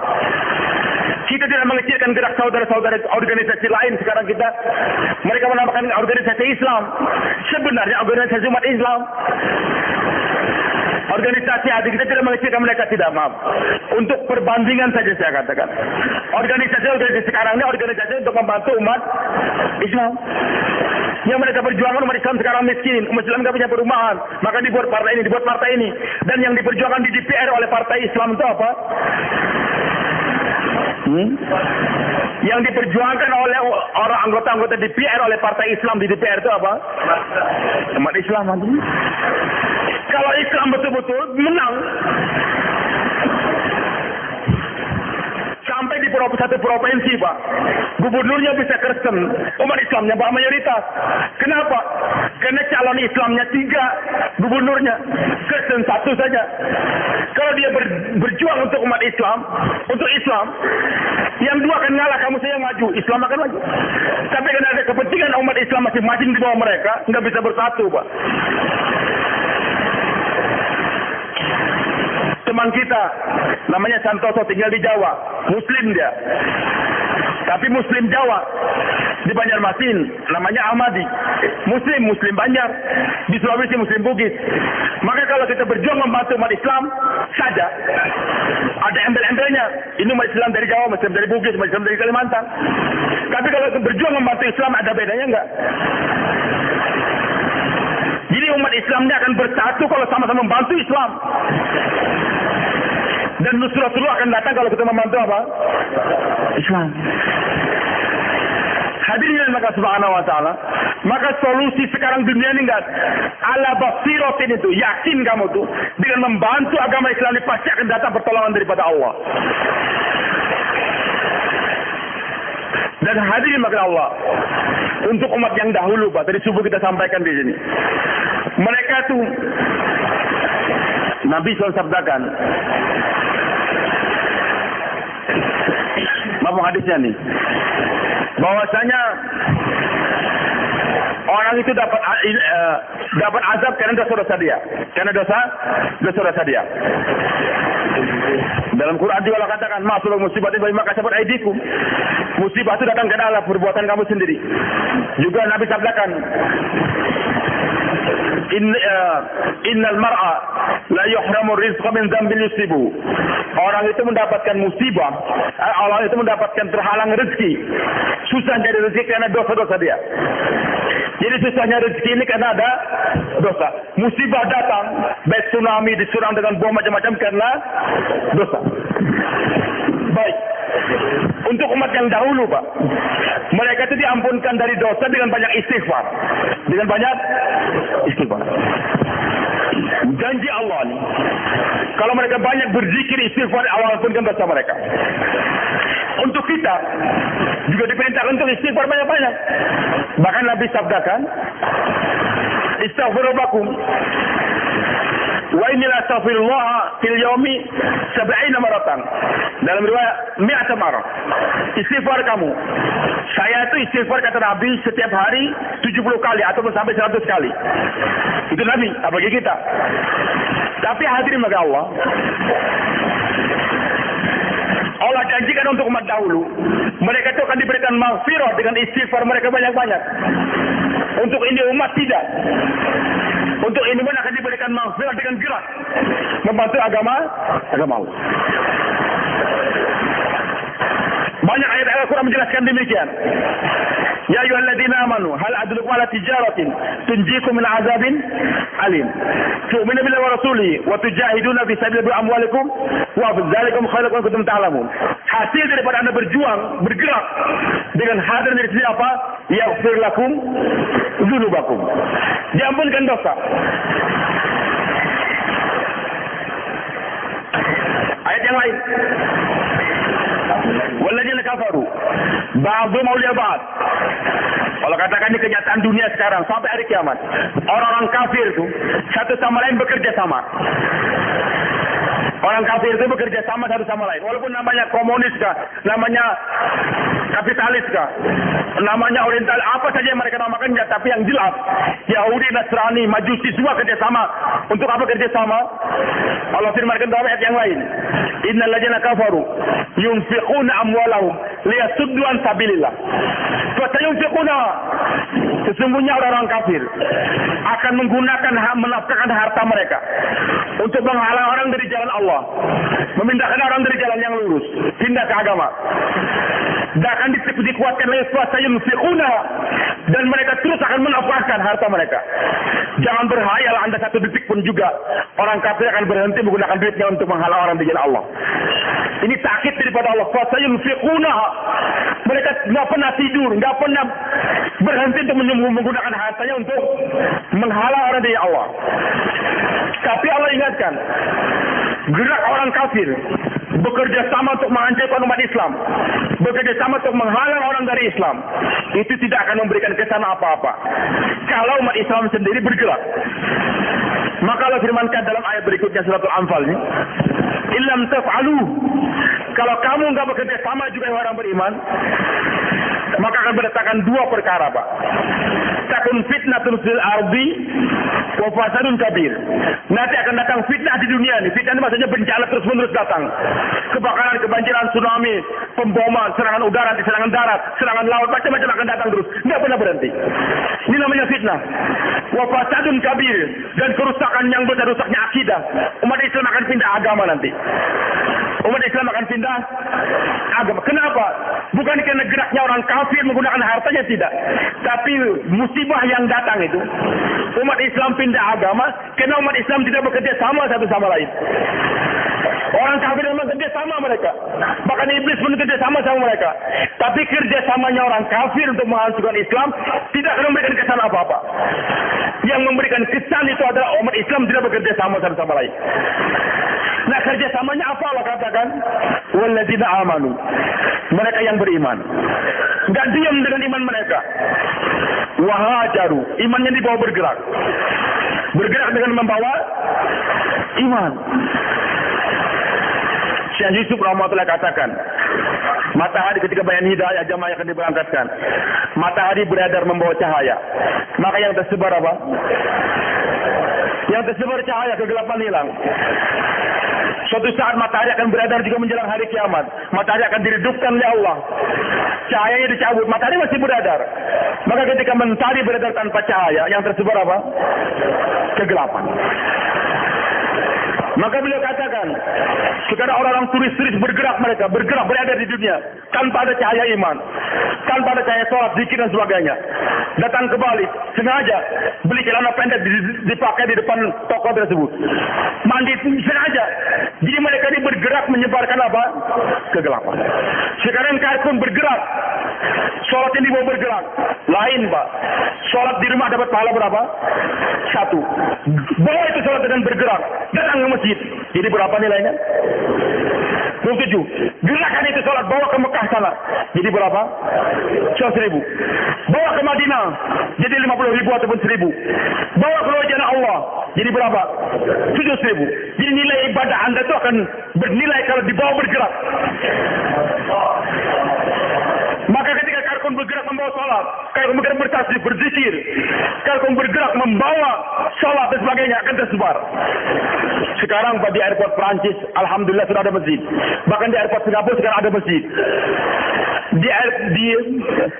A: Kita tidak mengecilkan gerak saudara-saudara organisasi lain. Sekarang mereka menamakan organisasi Islam. Sebenarnya organisasi umat Islam. Organisasi adik kita tidak mengecilkan mereka, tidak, maaf. Untuk perbandingan saja saya katakan. Organisasi sekarang ini organisasi untuk membantu umat Islam. Yang mereka perjuangkan umat Islam sekarang miskin, umat Islam tidak punya perumahan, maka dibuat partai ini. Dan yang diperjuangkan di DPR oleh partai Islam itu apa? Yang diperjuangkan oleh orang anggota-anggota DPR oleh partai Islam di DPR itu apa? Umat Islam nanti. Kalau Islam betul-betul menang, sampai di satu provinsi Pak, gubernurnya bisa Kristen, umat Islamnya Pak mayoritas. Kenapa? Karena calon Islamnya 3, gubernurnya Kristen 1 saja. Kalau dia berjuang untuk umat Islam, untuk Islam, yang 2 akan ngalah, kamu saya maju, Islam akan maju. Tapi karena ada kepentingan umat Islam masing-masing di bawah mereka, nggak bisa bersatu Pak. Teman kita namanya Santoso tinggal di Jawa, Muslim dia, tapi Muslim Jawa. Di Banjarmasin namanya Ahmadi, Muslim Banjar. Di Sulawesi Muslim Bugis. Maka kalau kita berjuang membantu umat Islam saja, ada embel-embelnya. Ini umat Islam dari Jawa, Muslim dari Bugis, umat Islam dari Kalimantan. Tapi kalau berjuang membantu Islam ada bedanya enggak? Jadi umat Islamnya akan bersatu kalau sama-sama membantu Islam. Dan Nusratullah akan datang kalau kita membantu apa? Islam. Hadirin maka subhanahu wa ta'ala, maka solusi sekarang dunia ini enggak ala basiratin itu, yakin kamu tuh dengan membantu agama Islam ini pasti akan datang pertolongan daripada Allah. Dan hadirin maka Allah, untuk umat yang dahulu Pak, tadi subuh kita sampaikan di sini, mereka tuh Nabi SAW sabdakan, maaf hadisnya nih, bahwasanya orang itu dapat azab karena dosa-dosa dia. Karena dosa-dosa dia. Dalam Quran juga Allah katakan, "Ma'asabul musibati bima kasabat aydikum." Musibah itu datang karena perbuatan kamu sendiri. Juga Nabi sabdakan, Innal mar'a la yuhramu rizqa min dzambin yusibu. Orang itu mendapatkan musibah, orang itu mendapatkan terhalang rezeki. Susah jadi rezeki karena dosa-dosa dia. Jadi susahnya rezeki ini karena ada dosa. Musibah datang, baik tsunami diserang dengan bom macam-macam karena dosa. Baik. Untuk umat yang dahulu Pak, mereka itu diampunkan dari dosa dengan banyak istighfar. Dengan banyak istighfar. Janji Allah nih, kalau mereka banyak berzikir istighfar, Allah ampunkan dosa mereka. Untuk kita juga diperintahkan untuk istighfar banyak-banyak. Bahkan Nabi sabdakan, istighfaru lakum wa inni la astaghfirullah fil yaumi 70 maratan. Dalam riwayat 100 marah. Istighfar kamu. Saya itu istighfar kata Nabi setiap hari 70 kali ataupun sampai 100 kali. Itu Nabi, apalagi kita. Tapi hadirin maka Allah janjikan untuk umat dahulu, mereka itu akan diberikan maghfirah dengan istighfar mereka banyak-banyak. Untuk ini umat tidak. Untuk ini pun akan diberikan maghfirah dengan gerak membantu agama Allah. Banyak ayat Al-Quran menjelaskan demikian. Ya ayyuhalladzina amanu hal adullukum ala tijaratin tunjikum min azabin alim. Tu'minu billahi wa rasulihi wa tujahiduna fi sabilillahi bi amwalikum wa bidzalikum khairukum kuntum ta'lamun. Hasil daripada Anda berjuang, bergerak dengan hadir dari sini apa? Yaghfir lakum dzunubakum. Diampunkan dosa. Ayat yang lain. Walladzina kafaru ba'dhum awliya ba'd. Kalau katakan ini kenyataan dunia sekarang sampai hari kiamat. Orang-orang kafir itu satu sama lain bekerja sama. Orang kafir itu bekerja sama satu sama lain. Walaupun namanya komunis kah, namanya kapitalis kah, namanya oriental, apa saja yang mereka namakan, ya, tapi yang jelas Yahudi, Nasrani, Majusi semua kerja sama. Untuk apa kerja sama? Allah firmankan dalam ayat yang lain, Innal ladzina kafaru yunfiquna amwalahum liyasuddu an sabilillah. Fasayunfiquna. Sesungguhnya orang-orang kafir akan menggunakan menafkahkan harta mereka untuk menghalang orang dari jalan Allah, memindahkan orang dari jalan yang lurus, pindah ke agama. Dan akan dikuatkan oleh fasayunfiquna, dan mereka terus akan menafkahkan harta mereka. Jangan berhayal Anda satu detik pun juga orang kafir akan berhenti menggunakan duitnya untuk menghalang orang di jalan Allah. Ini takkid daripada Allah. Fasayunfiquna. Mereka nggak pernah tidur, nggak pernah berhenti untuk menggunakan hartanya untuk menghalang orang dari Allah. Tapi Allah ingatkan, gerak orang kafir bekerja sama untuk menghancurkan umat Islam, bekerja sama untuk menghalang orang dari Islam, itu tidak akan memberikan kesan apa-apa kalau umat Islam sendiri bergerak. Maka Allah firmankan dalam ayat berikutnya surat Al-Anfal ini, illam taf'alu, kalau kamu enggak bekerja sama juga dengan orang beriman, maka akan berdatangkan dua perkara, Pak. Takun fitnatun fil ardi wa fasadun kabir. Nanti akan datang fitnah di dunia ini. Fitnah ini maksudnya bencana terus-menerus datang. Kebakaran, kebanjiran, tsunami, pemboman, serangan udara, serangan darat, serangan laut, macam-macam akan datang terus. Enggak pernah berhenti. Ini namanya fitnah. Wa fasadun kabir, dan kerusakan yang besar, rusaknya akidah. Umat Islam akan pindah agama nanti. Umat Islam akan pindah agama. Kenapa? Bukan karena geraknya orang kafir menggunakan hartanya, tidak. Tapi musibah yang datang itu, umat Islam pindah agama karena umat Islam tidak bekerja sama satu sama lain. Orang kafir memang kerjasama mereka. Bahkan iblis pun kerjasama sama mereka. Tapi kerjasamanya orang kafir untuk menghancurkan Islam tidak akan memberikan kesan apa-apa. Yang memberikan kesan itu adalah umat Islam tidak bekerja sama satu sama lain. Nah, kerjasamanya apa Allah katakan? Walladzina amanu. Mereka yang beriman. Enggak diam dengan iman mereka. Wahajaru. Imannya dibawa bergerak. Bergerak dengan membawa iman. Syekh Yusuf rahmatullah katakan, matahari ketika bayan hidayah jamaah akan diberangkatkan. Matahari beredar membawa cahaya. Maka yang tersebar apa? Yang tersebar cahaya, kegelapan hilang. Suatu saat matahari akan beredar juga menjelang hari kiamat. Matahari akan diredupkan oleh Allah. Cahayanya dicabut, matahari masih beredar. Maka ketika mentari beredar tanpa cahaya, yang tersebar apa? Kegelapan. Maka beliau katakan, sekarang orang-orang turis-turis bergerak mereka, bergerak berada di dunia tanpa ada cahaya iman, tanpa ada cahaya sholat, zikir dan sebagainya. Datang ke Bali, sengaja beli celana pendek dipakai di depan toko tersebut. Mandi sengaja. Jadi mereka ini bergerak menyebarkan apa? Kegelapan. Sekarang Kartun bergerak, sholat ini mau bergerak. Lain Pak, sholat di rumah dapat pahala berapa? 1. Bawa itu sholat dengan bergerak, datang ke masjid. Jadi berapa nilainya? 27. Gerakan itu sholat bawa ke Mekah sana. Jadi berapa? 100.000. Bawa ke Madinah. Jadi 50.000 ataupun 1.000. Bawa ke wajah Allah. Jadi berapa? 7.000. Jadi nilai ibadah Anda itu akan bernilai kalau dibawa bergerak. Maka ketika Karkun bergerak membawa sholat, Karkun bergerak bertasbih, berzikir, Karkun bergerak membawa sholat dan sebagainya akan tersebar. Sekarang di airport Perancis, alhamdulillah sudah ada masjid. Bahkan di airport Singapura sekarang ada masjid. Di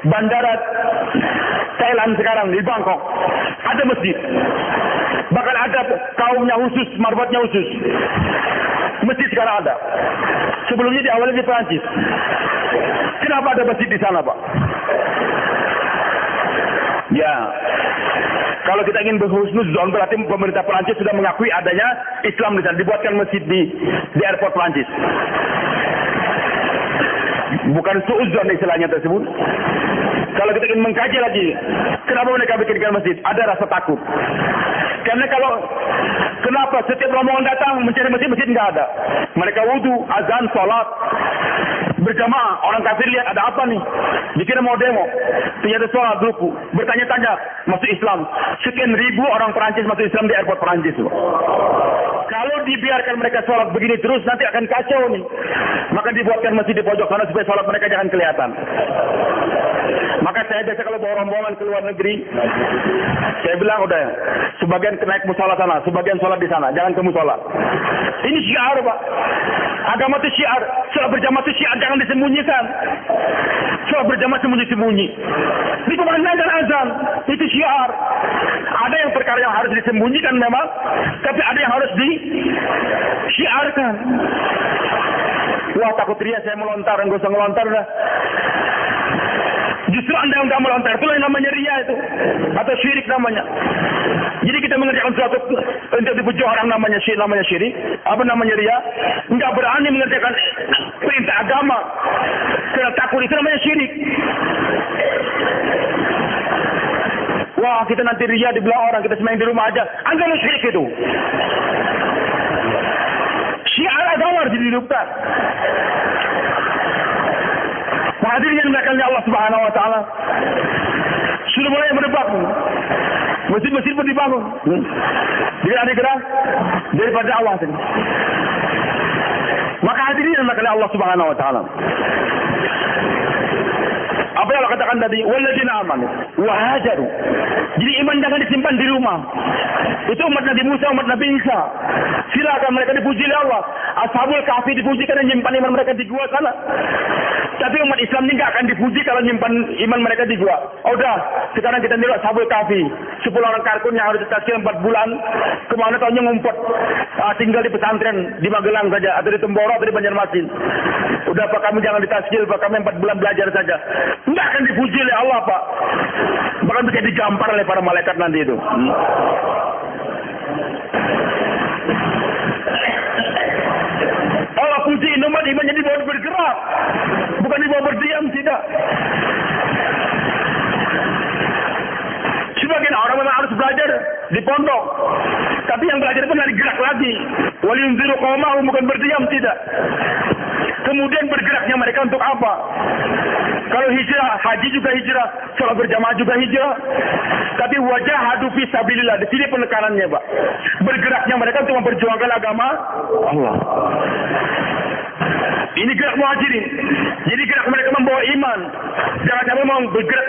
A: bandara Thailand sekarang di Bangkok ada masjid. Bahkan ada kaumnya khusus, marbatnya khusus. Masjid sekarang ada. Sebelumnya diawali di Perancis. Kenapa ada masjid di sana, Pak? Ya, kalau kita ingin berhusnuzon berarti pemerintah Perancis sudah mengakui adanya Islam di sana. Dibuatkan masjid di airport Perancis. Bukan suuzon istilahnya tersebut. Kalau kita ingin mengkaji lagi, kenapa mereka bikinkan masjid? Ada rasa takut. Karena kenapa setiap rombongan datang mencari masjid nggak ada. Mereka wudu, azan, sholat berjamaah. Orang kafir lihat ada apa nih? Dikira mau demo. Ternyata sholat ruku. Bertanya-tanya masuk Islam. Sekian ribu orang Perancis masuk Islam di airport Perancis. Kalau dibiarkan mereka sholat begini terus nanti akan kacau nih. Maka dibuatkan masjid di pojok sana supaya sholat mereka jangan kelihatan. Maka saya biasa kalau bawa rombongan ke luar negeri, saya bilang udah sebagian naik musola sana, sebagian sholat di sana, jangan ke musola. Ini syiar Pak. Agama itu syiar. Sholat berjamaah itu syiar, jangan disembunyikan. Sholat berjamaah sembunyi-sembunyi. Ini kemana dan azan, itu syiar. Ada yang perkara yang harus disembunyikan memang, tapi ada yang harus disyiarkan. Wah takut ria saya melontar, enggak usah melontar dah. Justru Anda yang tidak melontar, itulah yang namanya ria itu. Atau syirik namanya. Jadi kita mengerjakan sesuatu untuk dipuji orang namanya syirik. Apa namanya ria? Enggak berani mengerjakan perintah agama. Karena takut itu namanya syirik. Wah kita nanti ria dibilang orang, kita sembahyang di rumah aja. Anda lu syirik itu. Syiar agama harus dihidupkan. Hadirin yang dimuliakan Allah Subhanahu wa taala. Sudah mulai berbangun. Masjid-masjid pun dibangun. Digerak daripada Allah tadi. Maka hadirin yang dimuliakan Allah Subhanahu wa taala. Apa yang Allah katakan tadi? Walladzina amanu wa hajaru. Jadi iman jangan disimpan di rumah. Itu umat Nabi Musa, umat Nabi Isa. Silakan mereka dipuji oleh Allah. Ashabul Kahfi dipuji karena nyimpan iman mereka di gua sana. Tapi umat Islam ini nggak akan dipuji kalau nyimpan iman mereka di gua. Oh, udah, sekarang kita lihat Ashabul Kahfi. 10 orang Karkun yang harus ditazkir 4 bulan. Kemana tahunya ngumpet. Tinggal di pesantren di Magelang saja, atau di Temboro, atau di Banjarmasin. Udah Pak, kami jangan ditazkir, Pak, kami 4 bulan belajar saja. Nggak akan dipuji oleh Allah, Pak. Bahkan bisa digampar oleh para malaikat nanti itu. mutma'innun imannya dibawa bergerak, bukan dibawa berdiam, tidak. Sebagian orang memang harus belajar di pondok, tapi yang belajar pun lagi gerak lagi. Waliyunziru qaumahum, bukan berdiam, tidak. Kemudian bergeraknya mereka untuk apa? Kalau hijrah, haji juga hijrah, sholat berjamaah juga hijrah. Tapi wajahadu fi sabilillah, di sini penekanannya, Pak. Bergeraknya mereka untuk memperjuangkan agama Allah. Ini gerak muhajirin. Jadi gerak mereka membawa iman. Jangan sampai mau bergerak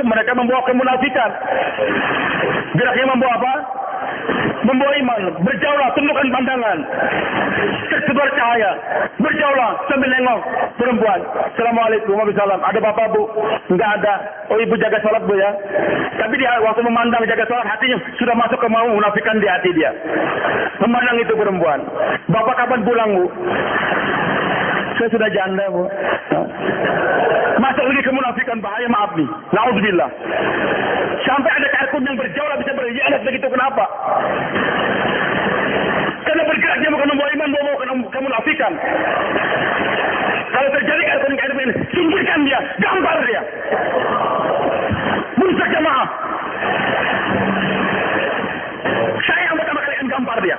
A: mereka membawa kemunafikan. Geraknya membawa apa? Membawa iman. Berjauhlah, tundukkan pandangan. Tersebar cahaya. Berjauhlah sambil nengok perempuan. Assalamualaikum warahmatullahi wabarakatuh. Ada bapak, Bu? Enggak ada. Oh, ibu jaga sholat, Bu, ya. Tapi dia waktu memandang jaga sholat, hatinya sudah masuk ke mau munafikan di hati dia. Memandang itu perempuan. Bapak kapan pulang, Bu? Saya sudah janda, Bu. Masuk lagi kemunafikan, bahaya, maaf nih. Na'udzubillah. Sampai ada kartun yang berjauh bisa berkhianat begitu, kenapa? Karena bergeraknya bukan membawa iman, membawa kemunafikan. Kalau terjadi kartun ini, singkirkan dia, gambar dia. Merusak jamaah. Saya yang pertama kali gambar dia.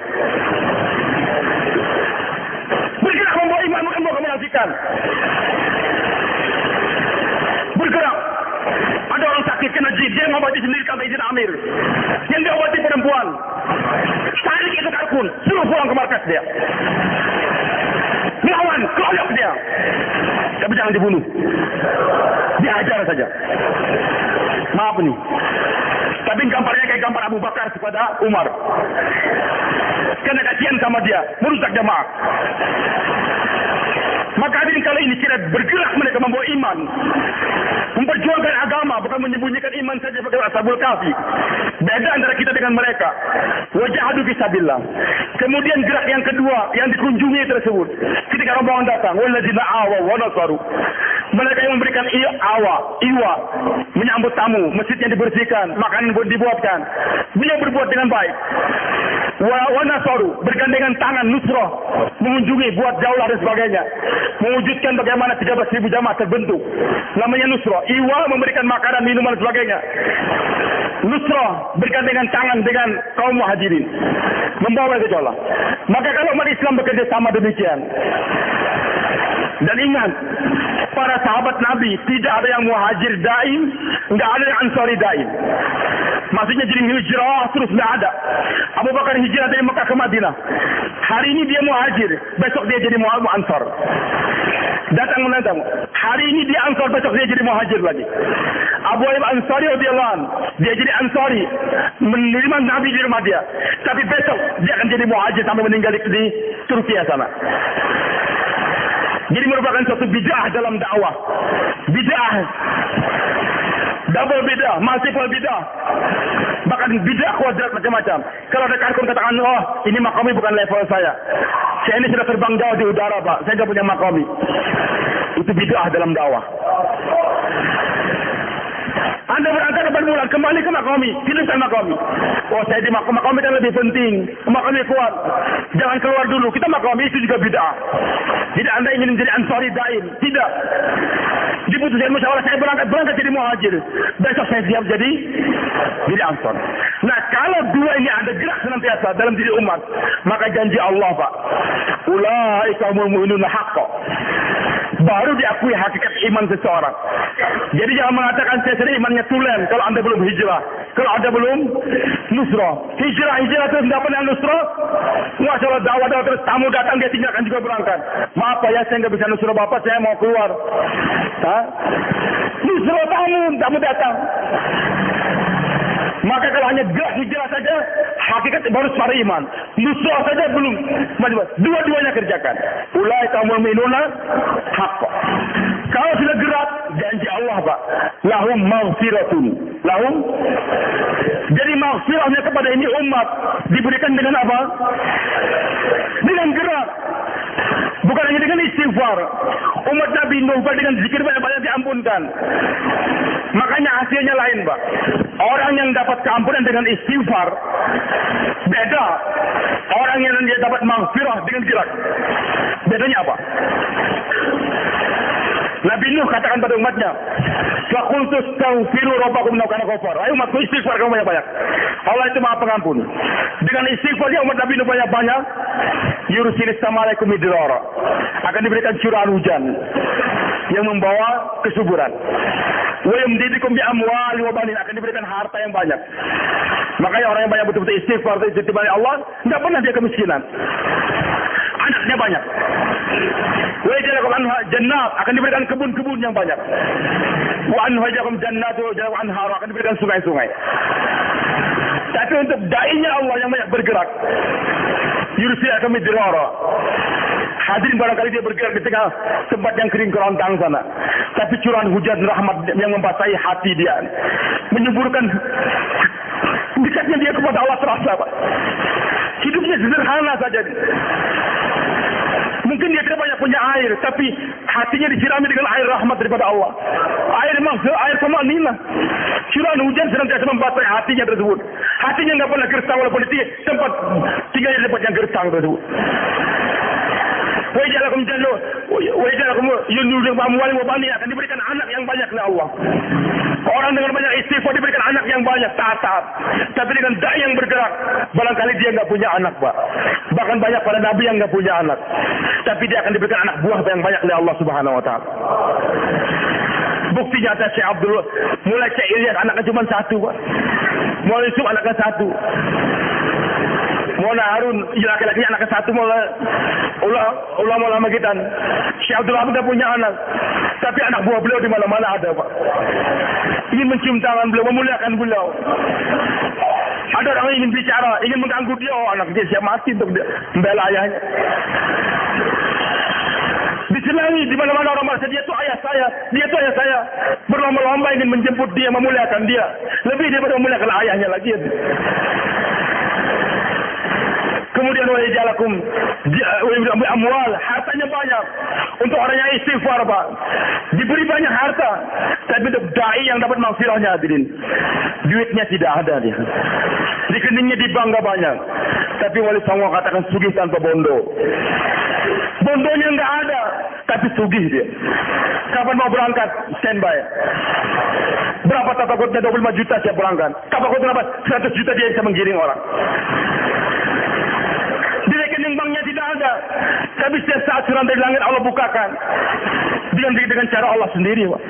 A: Bergerak membawa iman, bukan membawa kemunafikan. Bergerak. Ada orang sakit kena jin, dia mengobati sendiri kata izin amir. Yang diobati perempuan. Tarik itu karpun, suruh pulang ke markas dia. Melawan, keroyok dia. Tapi jangan dibunuh. Dihajar saja. Maaf nih. Tapi gambarnya kayak gambar Abu Bakar kepada Umar. Karena kasihan sama dia, merusak jamaah. Maka hadirin kali ini kira bergerak mereka membawa iman. Memperjuangkan agama, bukan menyembunyikan iman saja sebagai Ashabul Kahfi. Beda antara kita dengan mereka. Wajahadu fisabilillah. Kemudian gerak yang kedua, yang dikunjungi tersebut. Ketika rombongan datang, walladzina awaw wa nasaru. Mereka yang memberikan iwa, menyambut tamu, masjidnya dibersihkan, makanan pun dibuatkan. Beliau berbuat dengan baik. Wa nasaru, bergandengan tangan, nusrah, mengunjungi, buat jaulah dan sebagainya. Mewujudkan bagaimana 13.000 jamaah terbentuk. Namanya nusrah. Iwa memberikan makanan, minuman dan sebagainya. Nusrah bergandengan tangan dengan kaum muhajirin. Membawa ke jaulah. Maka kalau umat Islam bekerja sama demikian. Dan ingat, para sahabat Nabi tidak ada yang muhajir daim, nggak ada yang ansari daim. Maksudnya jadi hijrah terus nggak ada. Abu Bakar hijrah dari Mekah ke Madinah. Hari ini dia muhajir, besok dia jadi ansar. Datang menantang. Hari ini dia ansar, besok dia jadi muhajir lagi. Abu Ayyub Ansari radhiyallahu anhu, dia jadi ansari, menerima Nabi di rumah dia. Tapi besok dia akan jadi muhajir sampai meninggal di Turki sana. Jadi merupakan suatu bid'ah dalam dakwah. Bid'ah. Double bid'ah, multiple bid'ah. Bahkan bid'ah kuadrat macam-macam. Kalau ada kartun katakan, oh ini makomi bukan level saya. Saya ini sudah terbang jauh di udara, Pak. Saya tidak punya makomi. Itu bid'ah dalam dakwah. Anda berangkat ke bulan, kembali ke makomi, hidupkan makomi. Oh saya di makomi kan lebih penting, makomi kuat. Jangan keluar dulu, kita makomi itu juga bid'ah. Tidak Anda ingin menjadi ansari daim, tidak. Diputuskan musyawarah, saya berangkat jadi muhajir. Besok saya siap jadi ansar. Nah kalau dua ini ada gerak senantiasa dalam diri umat, maka janji Allah, Pak, ulaika humul mu'minuna haqqan. Baru diakui hakikat iman seseorang. Jadi jangan mengatakan saya sendiri imannya tulen kalau Anda belum hijrah, kalau Anda belum nusrah. Hijrah terus tidak pernah nusrah. Masya Allah, dakwah terus, tamu datang dia tinggalkan juga berangkat. Maaf Pak ya, saya nggak bisa nusrah Bapak, saya mau keluar. Nusrah tamu datang. Maka kalau hanya gerak hijrah saja, hakikat baru suara iman. Nusrah saja belum. Dua-duanya kerjakan. Ulaika humul mu'minuna haqqan. Kalau sudah gerak, janji Allah, Pak. Lahum maghfiratun. Jadi maghfirahnya kepada ini umat diberikan dengan apa? Dengan gerak. Bukan hanya dengan istighfar. Umat Nabi Nuh dengan zikir banyak-banyak diampunkan. Makanya hasilnya lain, Pak. Orang yang dapat keampunan dengan istighfar beda. Orang yang dia dapat maghfirah dengan gerak. Bedanya apa? Nabi Nuh katakan pada umatnya, "Faqultu astaghfiru rabbakum innahu kana ghafar." Ayo umatku istighfar kamu banyak-banyak. Allah itu Maha Pengampun. Dengan istighfar dia umat Nabi Nuh banyak-banyak, yursilis sama'alaikum midrara. Akan diberikan curahan hujan yang membawa kesuburan. Wa yumdidukum bi amwali wa banin, akan diberikan harta yang banyak. Makanya orang yang banyak betul-betul istighfar itu ditibani Allah, enggak pernah dia kemiskinan. Anaknya banyak. Wa yaj'alukum anha jannat, akan diberikan kebun-kebun yang banyak. Wa anhajakum jannatu wa anhar, akan diberikan sungai-sungai. Tapi untuk dai-nya Allah yang banyak bergerak, yursi'akum midrara. Hadirin barangkali dia bergerak di tengah tempat yang kering kerontang sana. Tapi curahan hujan rahmat yang membasahi hati dia, menyuburkan dekatnya dia kepada Allah terasa, Pak. Hidupnya sederhana saja. Mungkin dia tidak banyak punya air, tapi hatinya disirami dengan air rahmat daripada Allah. Air sama nina. Curahan hujan senantiasa membasahi hatinya tersebut. Hatinya nggak pernah gersang walaupun di tempat tinggalnya tempat yang gersang tersebut. Wajalakum jallu, wajalakum yunuzul amwali wa bani, akan diberikan anak yang banyak oleh Allah. Orang dengan banyak istighfar diberikan anak yang banyak, taat. Tapi dengan dai yang bergerak, barangkali dia nggak punya anak, Pak. Bahkan banyak para nabi yang nggak punya anak. Tapi dia akan diberikan anak buah yang banyak oleh Allah Subhanahu wa taala. Bukti nyata Syekh Abdul, mulai Syekh Ilyas anaknya cuma satu, Pak. Mulai Yusuf anaknya satu. Mona Harun, laki-laki anaknya satu, ulama-ulama kita. Syekh Abdul Wahab tidak punya anak. Tapi anak buah beliau di mana-mana ada, Pak. Ingin mencium tangan beliau, memuliakan beliau. Ada orang yang ingin bicara, ingin mengganggu dia, anak dia siap mati untuk membela ayahnya. Disenangi di mana-mana orang merasa dia itu ayah saya, dia itu ayah saya. Berlomba-lomba ingin menjemput dia, memuliakan dia. Lebih daripada memuliakan ayahnya lagi. Kemudian wajalakum amwal, hartanya banyak. Untuk orang yang istighfar, Pak, diberi banyak harta. Tapi untuk dai yang dapat maghfirahnya, hadirin, duitnya tidak ada dia. Rekeningnya di bank banyak. Tapi Wali Songo katakan sugih tanpa bondo. Bondonya nggak ada, tapi sugih dia. Kapan mau berangkat? Standby. Berapa tapakutnya? 25 juta siap berangkat. Tapakut berapa? 100 juta dia bisa menggiring orang. Di rekening banknya tidak ada. Tapi setiap saat surat dari langit Allah bukakan. Dengan cara Allah sendiri, Pak.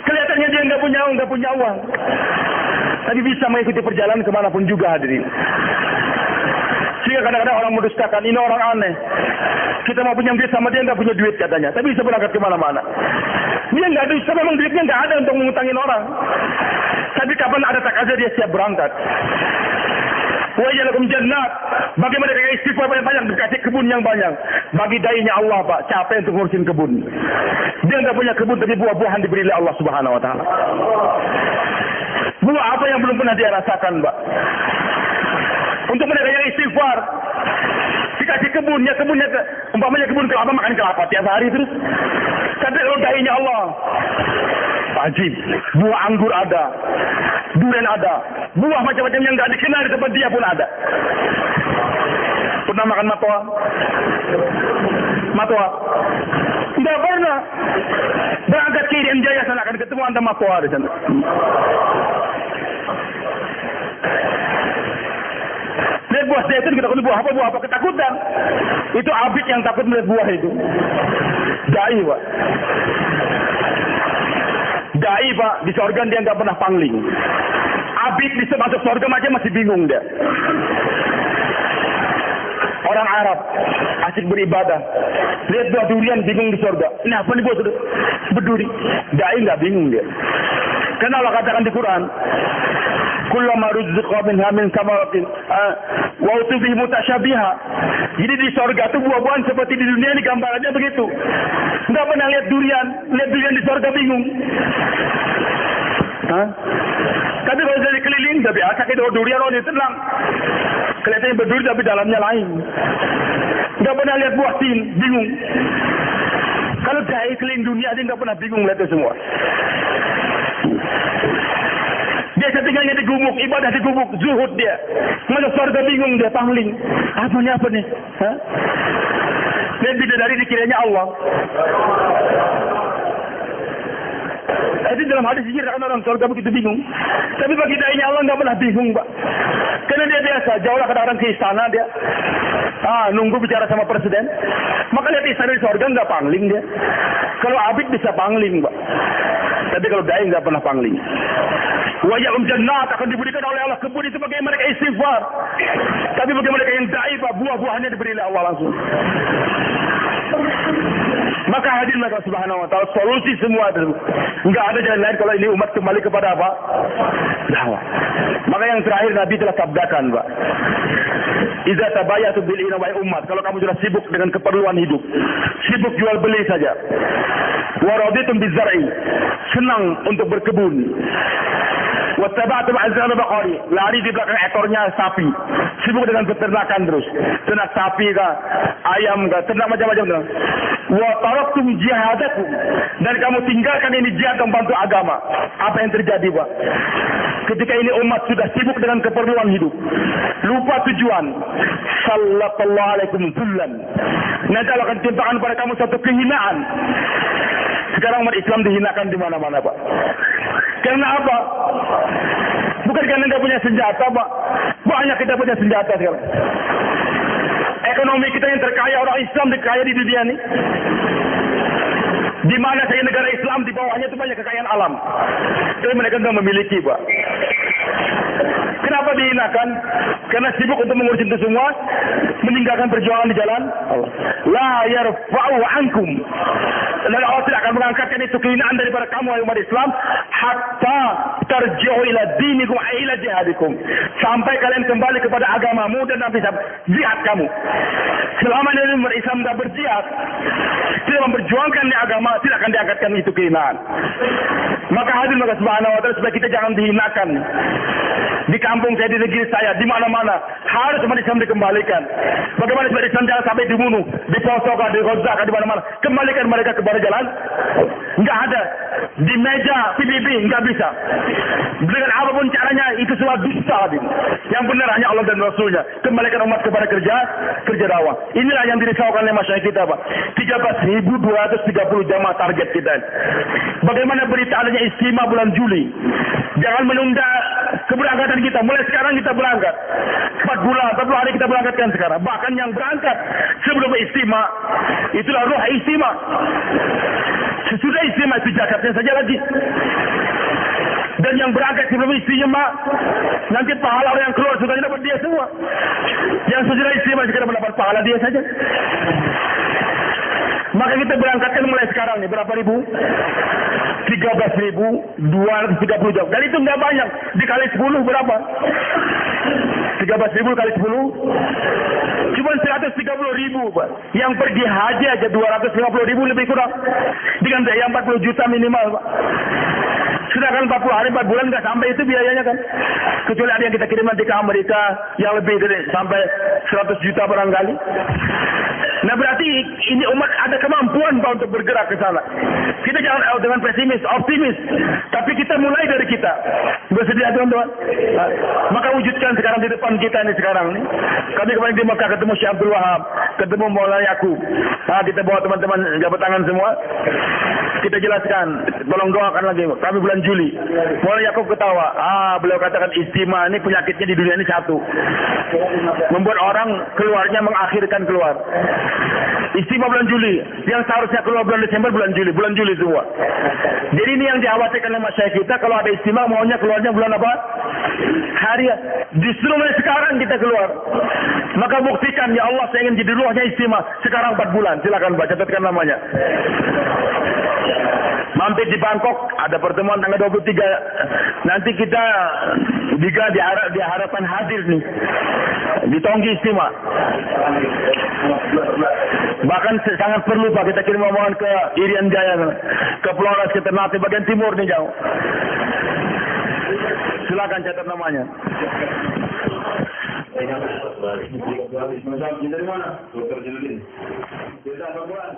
A: Kelihatannya dia nggak punya uang. Tapi bisa mengikuti perjalanan kemanapun juga, hadirin. Sehingga kadang-kadang orang mendustakan, ini orang aneh. Kita mau pinjam duit sama dia, nggak punya duit katanya. Tapi bisa berangkat kemana-mana. Dia nggak duit, memang duitnya nggak ada untuk mengutangin orang. Tapi kapan ada takazir dia siap berangkat. Wajalakum jannat, bagi mereka yang istighfar banyak-banyak, dikasih kebun yang banyak. Bagi dai-nya Allah, Pak, capek untuk ngurusin kebun. Dia nggak punya kebun, tapi buah-buahan diberi oleh Allah Subhanahu wa taala. Buah apa yang belum pernah dia rasakan, Pak. Untuk mereka yang istighfar, dikasih kebunnya umpamanya kebun kelapa, makan kelapa tiap hari terus. Tapi kalau dai-nya Allah, wajib, buah anggur ada, durian ada, buah macam-macam yang nggak dikenal di tempat dia pun ada. Pernah makan matwa? Matwa? Tidak pernah. Berangkat ke Irian Jaya sana akan ketemu anda matwa di sana. Lihat buah zaitun, kita tahu buah apa ketakutan. Itu abid yang takut melihat buah itu. Dai, Pak. Dai, Pak, di surga dia nggak pernah pangling. Abid bisa masuk surga aja masih bingung dia. Orang Arab asik beribadah, lihat buah durian bingung di surga. Ini apa nih buah berduri? Dai nggak bingung dia. Karena Allah katakan di Quran, kullama ruzqa minha min samaratin wa utubi mutasyabiha. Jadi di surga itu buah-buahan seperti di dunia ini gambarannya begitu. Enggak pernah lihat durian di surga bingung. Tapi kalau saya dikeliling, dah biasa kita durian orang dia tenang. Kelihatannya berduri tapi dalamnya lain. Enggak pernah lihat buah tin, bingung. Kalau dai keliling dunia dia enggak pernah bingung lihat itu semua. Dia setinggalnya di gumuk, ibadah di gumuk, zuhud dia. Masuk surga bingung dia, pangling. Apa nih? Hah? Dan bidadari dikiranya Allah. Itu dalam hadis dikirakan orang surga begitu bingung. Tapi bagi dai Allah nggak pernah bingung, Pak. Karena dia biasa, jauhlah kadang-kadang ke istana dia. Nunggu bicara sama presiden. Maka lihat istana di surga nggak pangling dia. Kalau abid bisa pangling, Pak. Tapi kalau dai nggak pernah pangling. Wajahum jannat akan diberikan oleh Allah kebun itu bagi mereka istighfar. Tapi bagi mereka yang dai, Pak, buah-buahannya diberi oleh Allah langsung. Maka hadirin Allah Subhanahu wa taala, solusi semua itu. Enggak ada jalan lain kalau ini umat kembali kepada apa? Dakwah. Maka yang terakhir Nabi telah sabdakan, Pak. Idza tabayatu bil ina wa umat, kalau kamu sudah sibuk dengan keperluan hidup, sibuk jual beli saja. Wa raditum bizar'i, senang untuk berkebun. Wattaba'tum azana baqari, lari di belakang ekornya sapi. Sibuk dengan peternakan terus. Ternak sapi kah, ayam kah, ternak macam-macam. Wa taraktum jihadakum, dan kamu tinggalkan ini jihad membantu agama. Apa yang terjadi, Pak? Ketika ini umat sudah sibuk dengan keperluan hidup, lupa tujuan. Sallallahu alaikum dhullan. Nanti Allah akan timpakan pada kamu satu kehinaan. Sekarang umat Islam dihinakan di mana-mana, Pak. Karena apa? Bukan karena nggak punya senjata, Pak. Banyak kita punya senjata sekarang. Ekonomi kita yang terkaya, orang Islam dikaya di dunia ini. Di mana saja negara Islam di bawahnya itu banyak kekayaan alam. Tapi mereka tidak memiliki, Pak. Kenapa dihinakan? Karena sibuk untuk mengurus itu semua, meninggalkan perjuangan di jalan Allah. La yarfa'u ankum. Dan Allah tidak akan mengangkatkan itu kehinaan daripada kamu, umat Islam, hatta tarji'u ila dinikum ila jihadikum. Sampai kalian kembali kepada agamamu dan nanti jihad kamu. Selama ini umat Islam tidak berjihad, tidak memperjuangkan di agama, tidak akan diangkatkan itu kehinaan. Maka hadirin Allah Subhanahu wa taala, supaya kita jangan dihinakan. Di kampung saya, di negeri saya, di mana-mana harus umat Islam dikembalikan. Bagaimana umat Islam jangan sampai dibunuh, diposokkan, di Gaza, di mana-mana. Kembalikan mereka kepada jalan. Enggak ada di meja PBB, enggak bisa. Dengan apapun caranya itu semua dusta. Yang benar hanya Allah dan Rasulnya. Kembalikan umat kepada kerja dakwah. Inilah yang dirisaukan oleh masyarakat kita, Pak. 13.230 jamaah target kita. Bagaimana berita adanya istimewa bulan Juli? Jangan menunda keberangkatan kita. Mulai sekarang kita berangkat. 40 hari kita berangkatkan sekarang. Bahkan yang berangkat sebelum istimewa, itulah ruh istimewa. Sesudah istimewa itu zakatnya saja lagi. Dan yang berangkat sebelum istimewa, nanti pahala orang yang keluar sudah dapat dia semua. Yang sesudah istimewa sekarang mendapat pahala dia saja. Maka kita berangkatkan mulai sekarang nih, berapa ribu? 13.230 jam. Dan itu nggak banyak. Dikali 10 berapa? 13.000 kali 10. Cuma 130.000, Pak. Yang pergi haji aja 250.000 lebih kurang. Dengan biaya 40 juta minimal, Pak. Sedangkan 40 hari 4 bulan nggak sampai itu biayanya kan. Kecuali ada yang kita kirim nanti ke Amerika yang lebih dari sampai 100 juta barangkali. Nah berarti ini umat ada kemampuan, Pak, untuk bergerak ke sana. Kita jangan dengan pesimis, optimis. Tapi kita mulai dari kita. Bersedia, teman-teman? Maka wujudkan sekarang di depan kita ini sekarang nih. Kami kemarin di Mekah ketemu Syekh Abdul Wahab, ketemu Maulana Yaqub. Kita bawa teman-teman jabat tangan semua. Kita jelaskan, tolong doakan lagi. Kami bulan Juli. Maulana Yaqub ketawa. Beliau katakan istimewa ini penyakitnya di dunia ini satu. Membuat orang keluarnya mengakhirkan keluar. Istimewa bulan Juli, yang seharusnya keluar bulan Desember, bulan Juli semua. Jadi ini yang dikhawatirkan oleh masyarakat kita, kalau ada istimewa maunya keluarnya bulan apa? Hari. Justru mulai sekarang kita keluar. Maka buktikan, ya Allah saya ingin jadi ruhnya istimewa. Sekarang 4 bulan, silakan Pak, catatkan namanya. Mampir di Bangkok, ada pertemuan tanggal 23. Nanti kita juga diharapkan hadir nih di Tonggi Istimewa. Bahkan sangat perlu Pak, kita kirim omongan ke Irian Jaya, ke Flores, ke Ternate, bagian timur nih jauh. Silakan catat namanya. Dari mana? Dokter Jeludin. Kita apa buat?